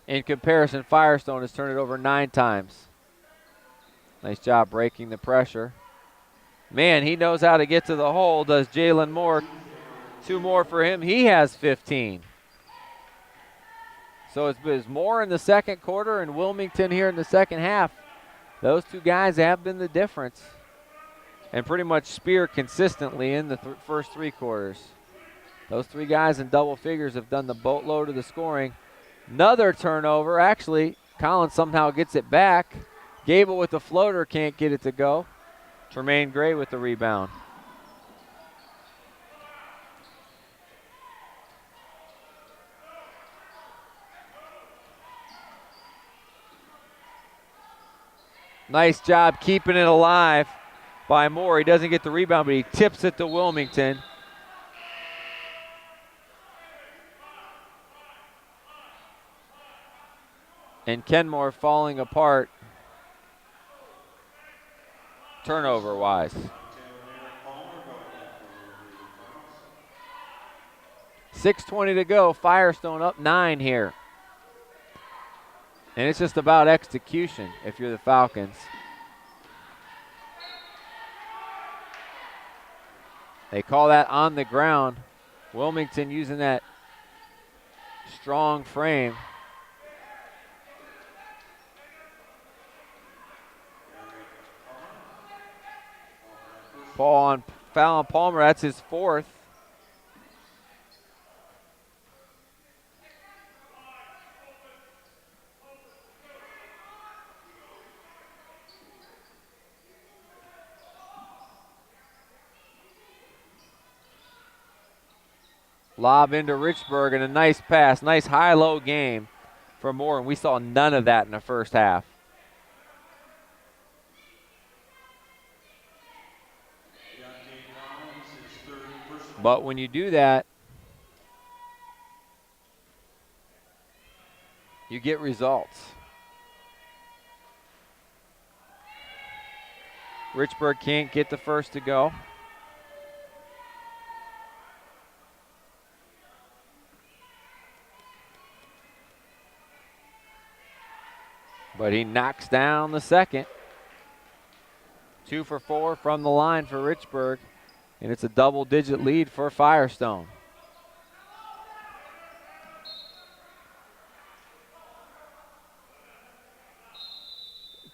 Speaker 2: In comparison, Firestone has turned it over 9 times. Nice job breaking the pressure. Man, he knows how to get to the hole, does Jalen Moore. 2 more for him. He has 15. So it's Moore in the second quarter and Wilmington here in the second half. Those 2 guys have been the difference and pretty much Spear consistently in the first 3 quarters. Those 3 guys in double figures have done the boatload of the scoring. Another turnover. Actually, Collins somehow gets it back. Gable with the floater can't get it to go. Tremaine Gray with the rebound. Nice job keeping it alive by Moore. He doesn't get the rebound, but he tips it to Wilmington. And Kenmore falling apart turnover-wise. 6:20 to go. Firestone up 9 here. And it's just about execution if you're the Falcons. They call that on the ground. Wilmington using that strong frame. Foul on Palmer, that's his 4th. Lob into Richburg and a nice pass. Nice high-low game for Moore, and we saw none of that in the first half. But when you do that, you get results. Richburg can't get the first to go. But he knocks down the second. 2 for 4 from the line for Richburg. And it's a double-digit lead for Firestone.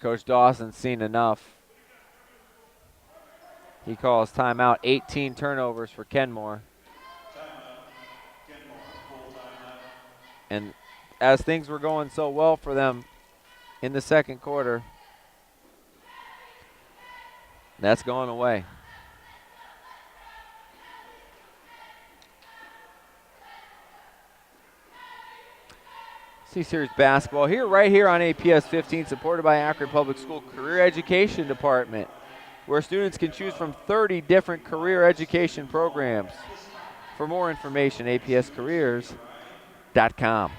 Speaker 2: Coach Dawson's seen enough. He calls timeout. 18 turnovers for Kenmore. And as things were going so well for them in the second quarter, that's going away. C-Series basketball here, right here on APS 15, supported by Akron Public School Career Education Department, where students can choose from 30 different career education programs. For more information, apscareers.com.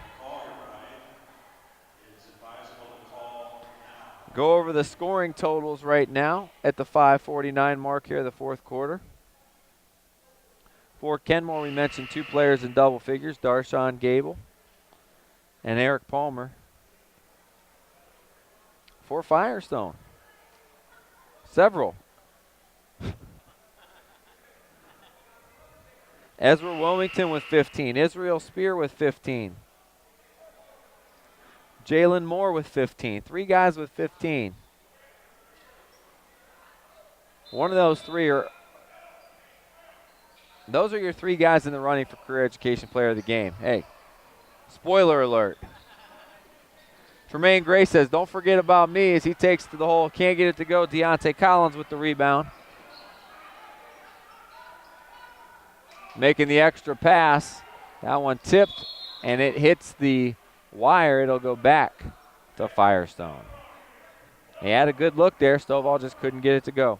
Speaker 2: Go over the scoring totals right now at the 5:49 mark here of the fourth quarter. For Kenmore, we mentioned 2 players in double figures, Darshawn Gable and Eric Palmer. For Firestone, several. Ezra Wilmington with 15. Israel Spear with 15. Jalen Moore with 15. 3 guys with 15. One of those 3 are, those are your 3 guys in the running for Career Education Player of the Game. Hey, spoiler alert. Tremaine Gray says, don't forget about me as he takes to the hole. Can't get it to go. Deontay Collins with the rebound. Making the extra pass. That one tipped, and it hits the wire. It'll go back to Firestone. He had a good look there. Stovall just couldn't get it to go.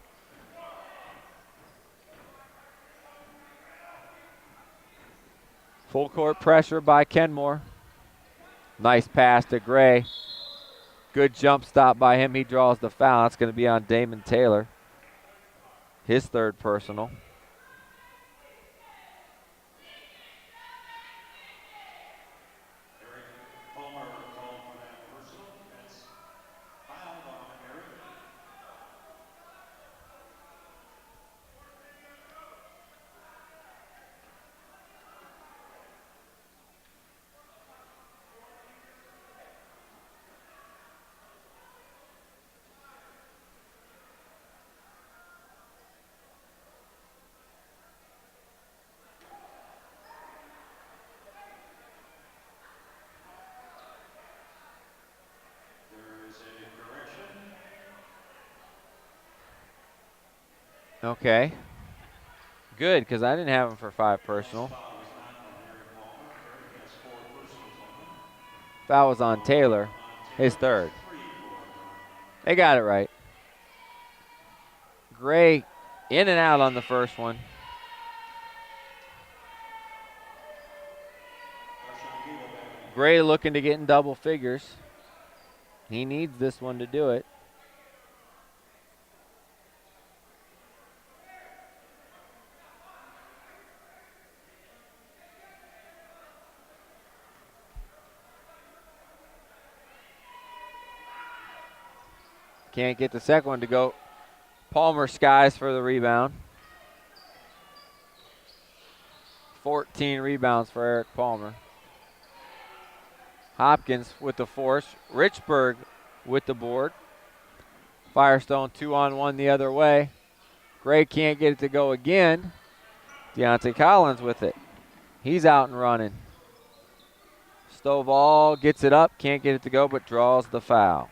Speaker 2: Full court pressure by Kenmore. Nice pass to Gray. Good jump stop by him. He draws the foul. That's going to be on Damon Taylor. His 3rd personal. Okay. Good, because I didn't have him for 5 personal. Foul was on Taylor, his 3rd. They got it right. Gray in and out on the first one. Gray looking to get in double figures. He needs this one to do it. Can't get the second one to go. Palmer skies for the rebound. 14 rebounds for Eric Palmer. Hopkins with the force. Richburg with the board. Firestone 2-on-1 the other way. Gray can't get it to go again. Deontay Collins with it. He's out and running. Stovall gets it up, can't get it to go, but draws the foul.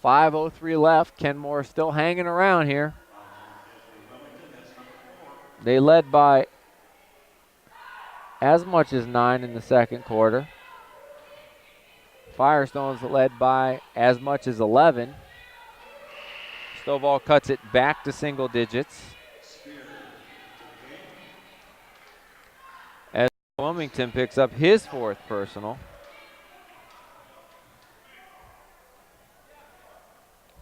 Speaker 2: .503 left. Kenmore still hanging around here. They led by as much as 9 in the second quarter. Firestone's led by as much as 11. Stovall cuts it back to single digits. As Wilmington picks up his 4th personal.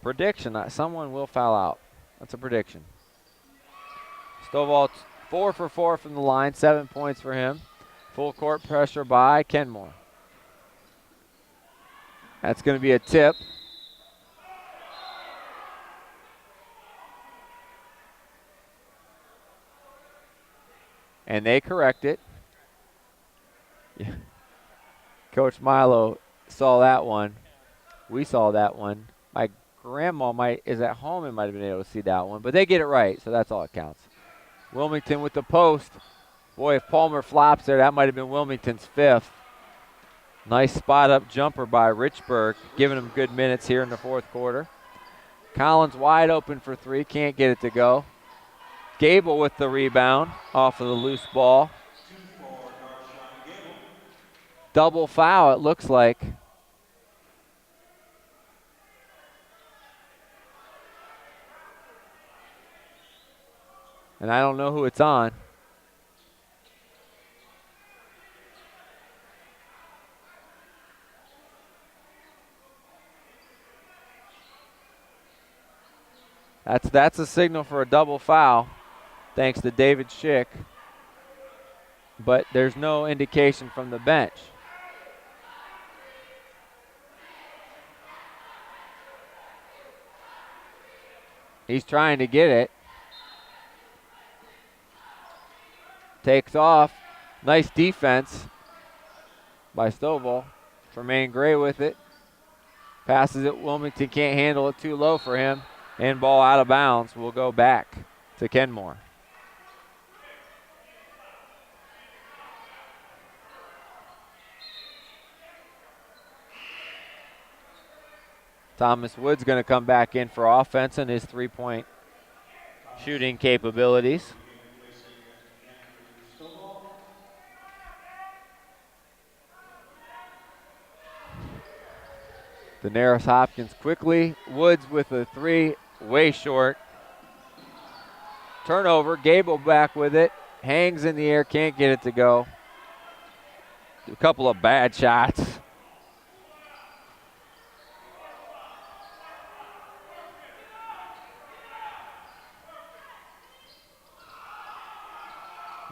Speaker 2: Prediction, someone will foul out. That's a prediction. Stovall 4 for 4 from the line, 7 points for him. Full court pressure by Kenmore. That's going to be a tip. And they correct it. Yeah. Coach Milo saw that one. We saw that one. My grandma is at home and might have been able to see that one, but they get it right, so that's all that counts. Wilmington with the post. Boy, if Palmer flops there, that might have been Wilmington's 5th. Nice spot-up jumper by Richburg, giving him good minutes here in the 4th quarter. Collins wide open for 3, can't get it to go. Gable with the rebound off of the loose ball. Double foul, it looks like. And I don't know who it's on. That's a signal for a double foul, thanks to David Schick. But there's no indication from the bench. He's trying to get it. Takes off. Nice defense by Stovall. Tremaine Gray with it. Passes it. Wilmington can't handle it, too low for him. And ball out of bounds will go back to Kenmore. Thomas Wood's going to come back in for offense and his three-point shooting capabilities. Daenerys Hopkins quickly. Woods with a three, way short. Turnover, Gable back with it. Hangs in the air, can't get it to go. A couple of bad shots.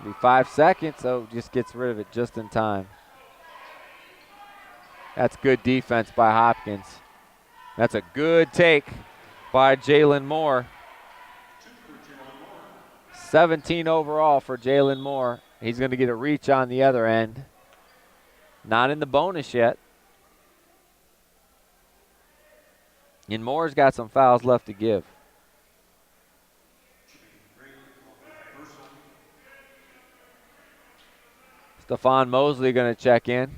Speaker 2: Be 5 seconds, so just gets rid of it just in time. That's good defense by Hopkins. That's a good take by Jalen Moore. 17 overall for Jalen Moore. He's going to get a reach on the other end. Not in the bonus yet. And Moore's got some fouls left to give. Stephon Mosley going to check in.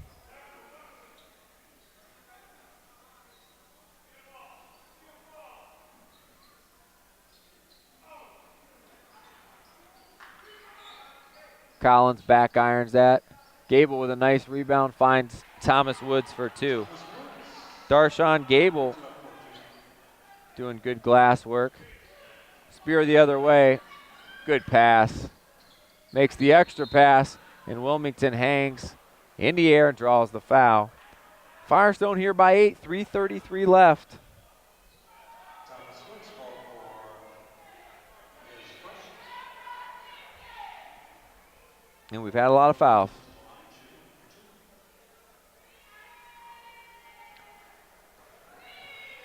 Speaker 2: Collins back irons that. Gable with a nice rebound finds Thomas Woods for two. Darshawn Gable doing good glass work. Spear the other way. Good pass. Makes the extra pass, and Wilmington hangs in the air and draws the foul. Firestone here by 8, 3:33 left. And we've had a lot of fouls.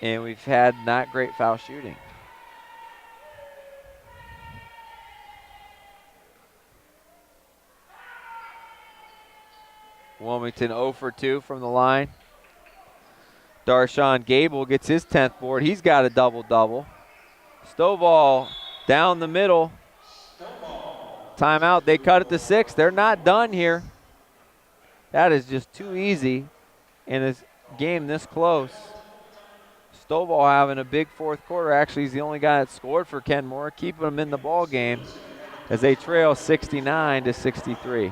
Speaker 2: And we've had not great foul shooting. Wilmington 0 for 2 from the line. Darshawn Gable gets his 10th board. He's got a double-double. Stovall down the middle. Timeout. They cut it to 6. They're not done here. That is just too easy in a game this close. Stovall having a big fourth quarter. Actually, he's the only guy that scored for Kenmore, keeping them in the ball game as they trail 69-63.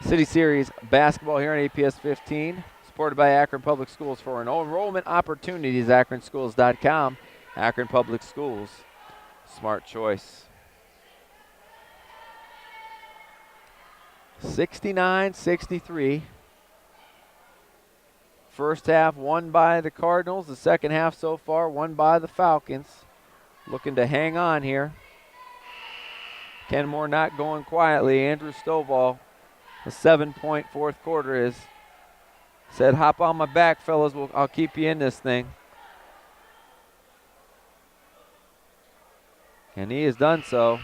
Speaker 2: City Series basketball here on APS 15, supported by Akron Public Schools. For enrollment opportunities, akronschools.com. Akron Public Schools, smart choice. 69-63. First half won by the Cardinals. The second half so far won by the Falcons. Looking to hang on here. Kenmore not going quietly. Andrew Stovall, a 7-point fourth quarter, is said, hop on my back, fellas. I'll keep you in this thing. And he has done so.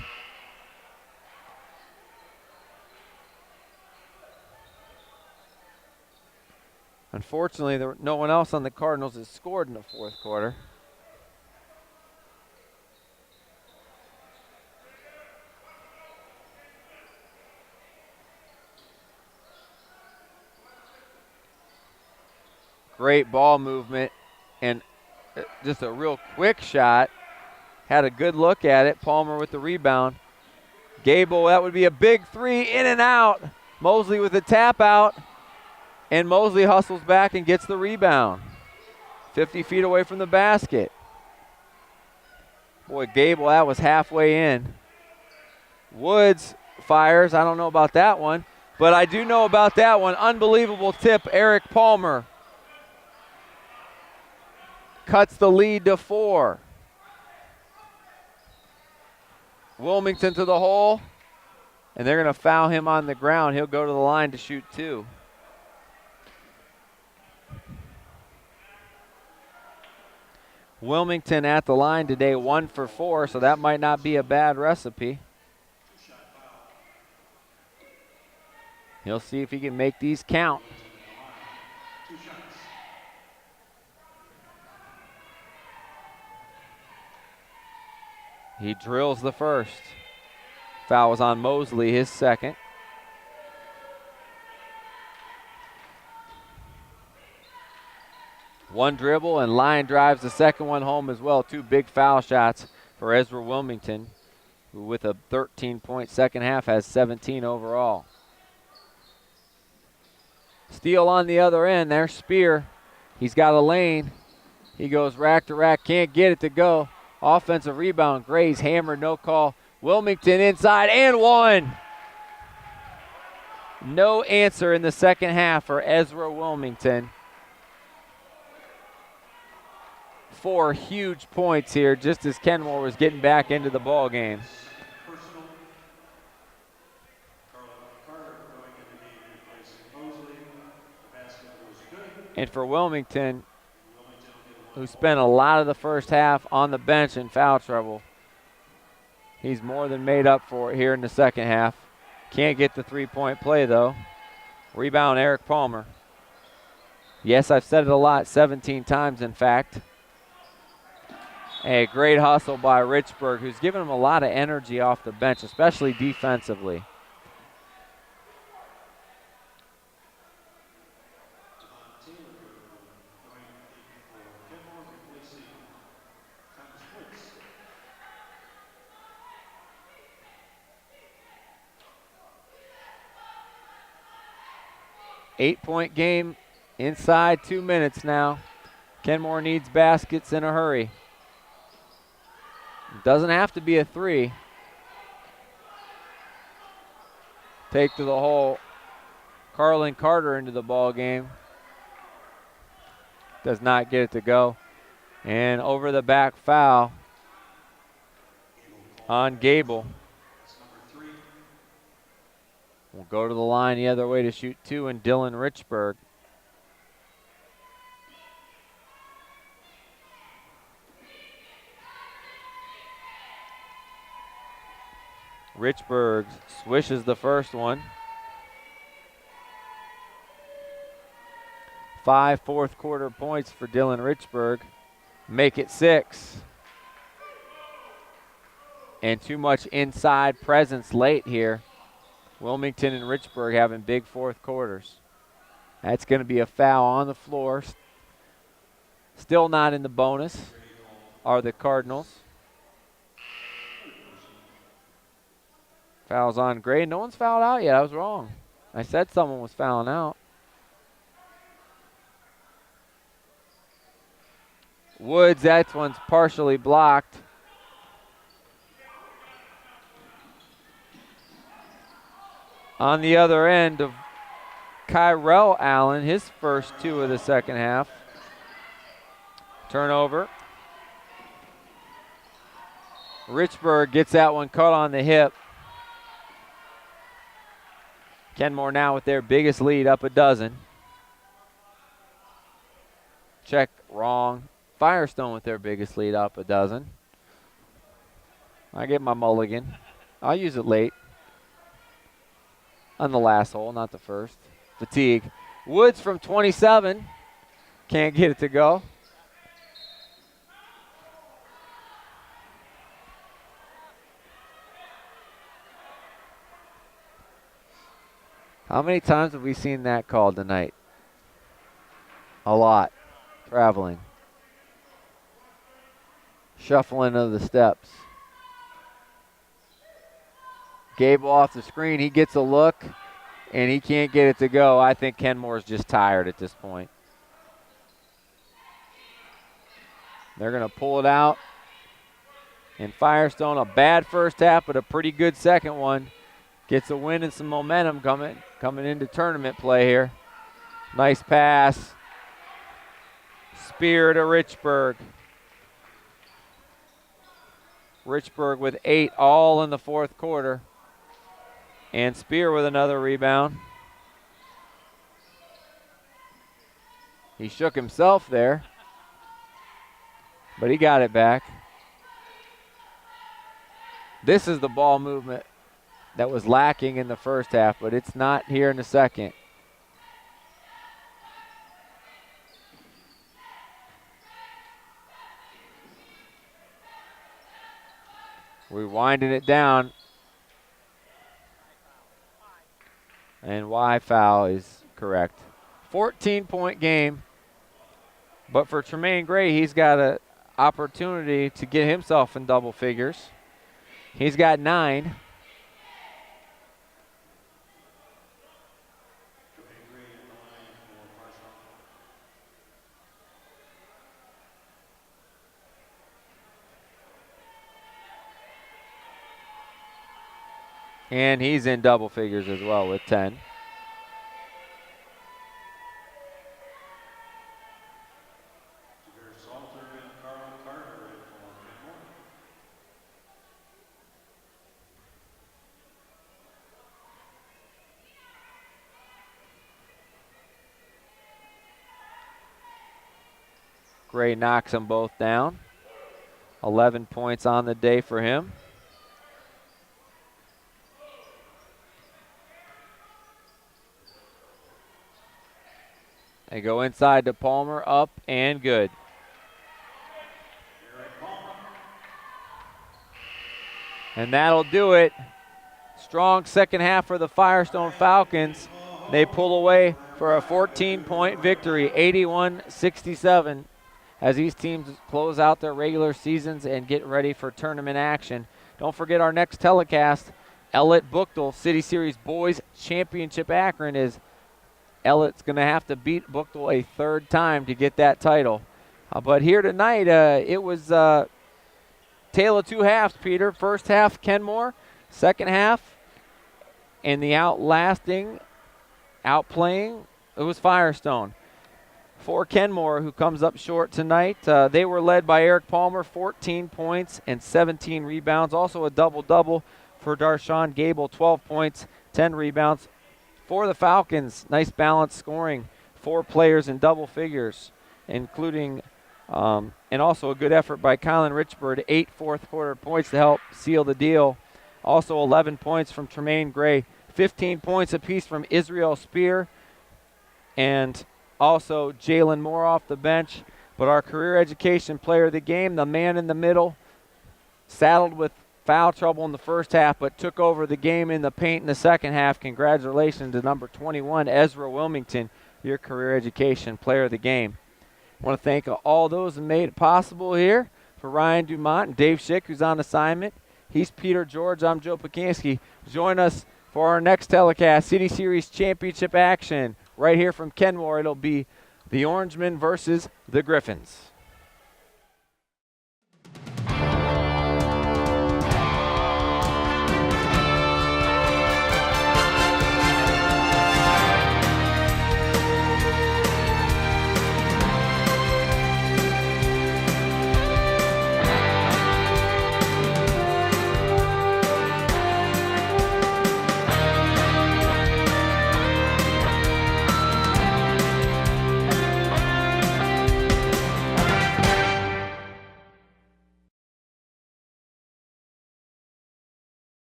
Speaker 2: Unfortunately, no one else on the Cardinals has scored in the fourth quarter. Great ball movement and just a real quick shot. Had a good look at it. Palmer with the rebound. Gable, that would be a big three, in and out. Mosley with the tap out. And Mosley hustles back and gets the rebound. 50 feet away from the basket. Boy, Gable, that was halfway in. Woods fires. I don't know about that one, but I do know about that one. Unbelievable tip, Eric Palmer. Cuts the lead to 4. Wilmington to the hole, and they're going to foul him on the ground. He'll go to the line to shoot 2. Wilmington at the line today, 1 for 4, so that might not be a bad recipe. He'll see if he can make these count. He drills the first. Foul was on Mosley, his second. One dribble and line drives the second one home as well. 2 big foul shots for Ezra Wilmington, who with a 13-point second half has 17 overall. Steele on the other end. There's Spear. He's got a lane. He goes rack to rack, can't get it to go. Offensive rebound, Grays hammered, no call. Wilmington inside and 1. No answer in the second half for Ezra Wilmington. 4 huge points here just as Kenmore was getting back into the ball game. And for Wilmington, who spent a lot of the first half on the bench in foul trouble, he's more than made up for it here in the second half. Can't get the 3-point play, though. Rebound, Eric Palmer. Yes, I've said it a lot, 17 times, in fact. A great hustle by Richburg, who's given him a lot of energy off the bench, especially defensively. Eight-point game inside 2 minutes now. Kenmore needs baskets in a hurry. Doesn't have to be a 3. Take to the hole. Carlin Carter into the ball game. Does not get it to go. And over the back foul on Gable. We'll go to the line the other way to shoot 2, and Dylan Richburg. Richburg swishes the first one. 5 fourth quarter points for Dylan Richburg. Make it 6. And too much inside presence late here. Wilmington and Richburg having big fourth quarters. That's going to be a foul on the floor. Still not in the bonus are the Cardinals. Fouls on Gray. No one's fouled out yet. I was wrong. I said someone was fouling out. Woods, that one's partially blocked. On the other end of Kyrell Allen, his first 2 of the second half. Turnover. Richburg gets that one caught on the hip. Kenmore now with their biggest lead, up a dozen. Check, wrong. Firestone with their biggest lead, up a dozen. I get my mulligan. I'll use it late. On the last hole, not the first. Fatigue. Woods from 27. Can't get it to go. How many times have we seen that called tonight? a lot, traveling. Shuffling of the steps. Gable off the screen. He gets a look, and he can't get it to go. I think Kenmore's just tired at this point. They're going to pull it out. And Firestone, a bad first half, but a pretty good second one. Gets a win and some momentum coming into tournament play here. Nice pass. Spear to Richburg. Richburg with 8 all in the fourth quarter. And Spear with another rebound. He shook himself there, but he got it back. This is the ball movement that was lacking in the first half, but it's not here in the second. We're winding it down. And Y foul is correct. 14-point game. But for Tremaine Gray, he's got an opportunity to get himself in double figures. He's got 9. And he's in double figures as well with 10. Gray knocks them both down. 11 points on the day for him. They go inside to Palmer, up and good. And that'll do it. Strong second half for the Firestone Falcons. They pull away for a 14-point victory, 81-67, as these teams close out their regular seasons and get ready for tournament action. Don't forget our next telecast, Ellett-Buchtel City Series Boys Championship Akron, is Ellett's going to have to beat Buchtel a third time to get that title. But here tonight, it was tale of two halves, Peter. First half, Kenmore. Second half, and the outplaying, it was Firestone. For Kenmore, who comes up short tonight, they were led by Eric Palmer, 14 points and 17 rebounds. Also a double-double for Darshawn Gable, 12 points, 10 rebounds. For the Falcons, nice balanced scoring. 4 players in double figures, including, and also a good effort by Colin Richburg, 8 fourth-quarter points to help seal the deal. Also 11 points from Tremaine Gray, 15 points apiece from Israel Spear, and also Jalen Moore off the bench. But our career education player of the game, the man in the middle, saddled with foul trouble in the first half, but took over the game in the paint in the second half. Congratulations to number 21, Ezra Wilmington, your career education player of the game. I want to thank all those who made it possible here. For Ryan Dumont and Dave Schick, who's on assignment. He's Peter George. I'm Joe Pakinski. Join us for our next telecast, City Series Championship action. Right here from Kenmore, it'll be the Orangemen versus the Griffins.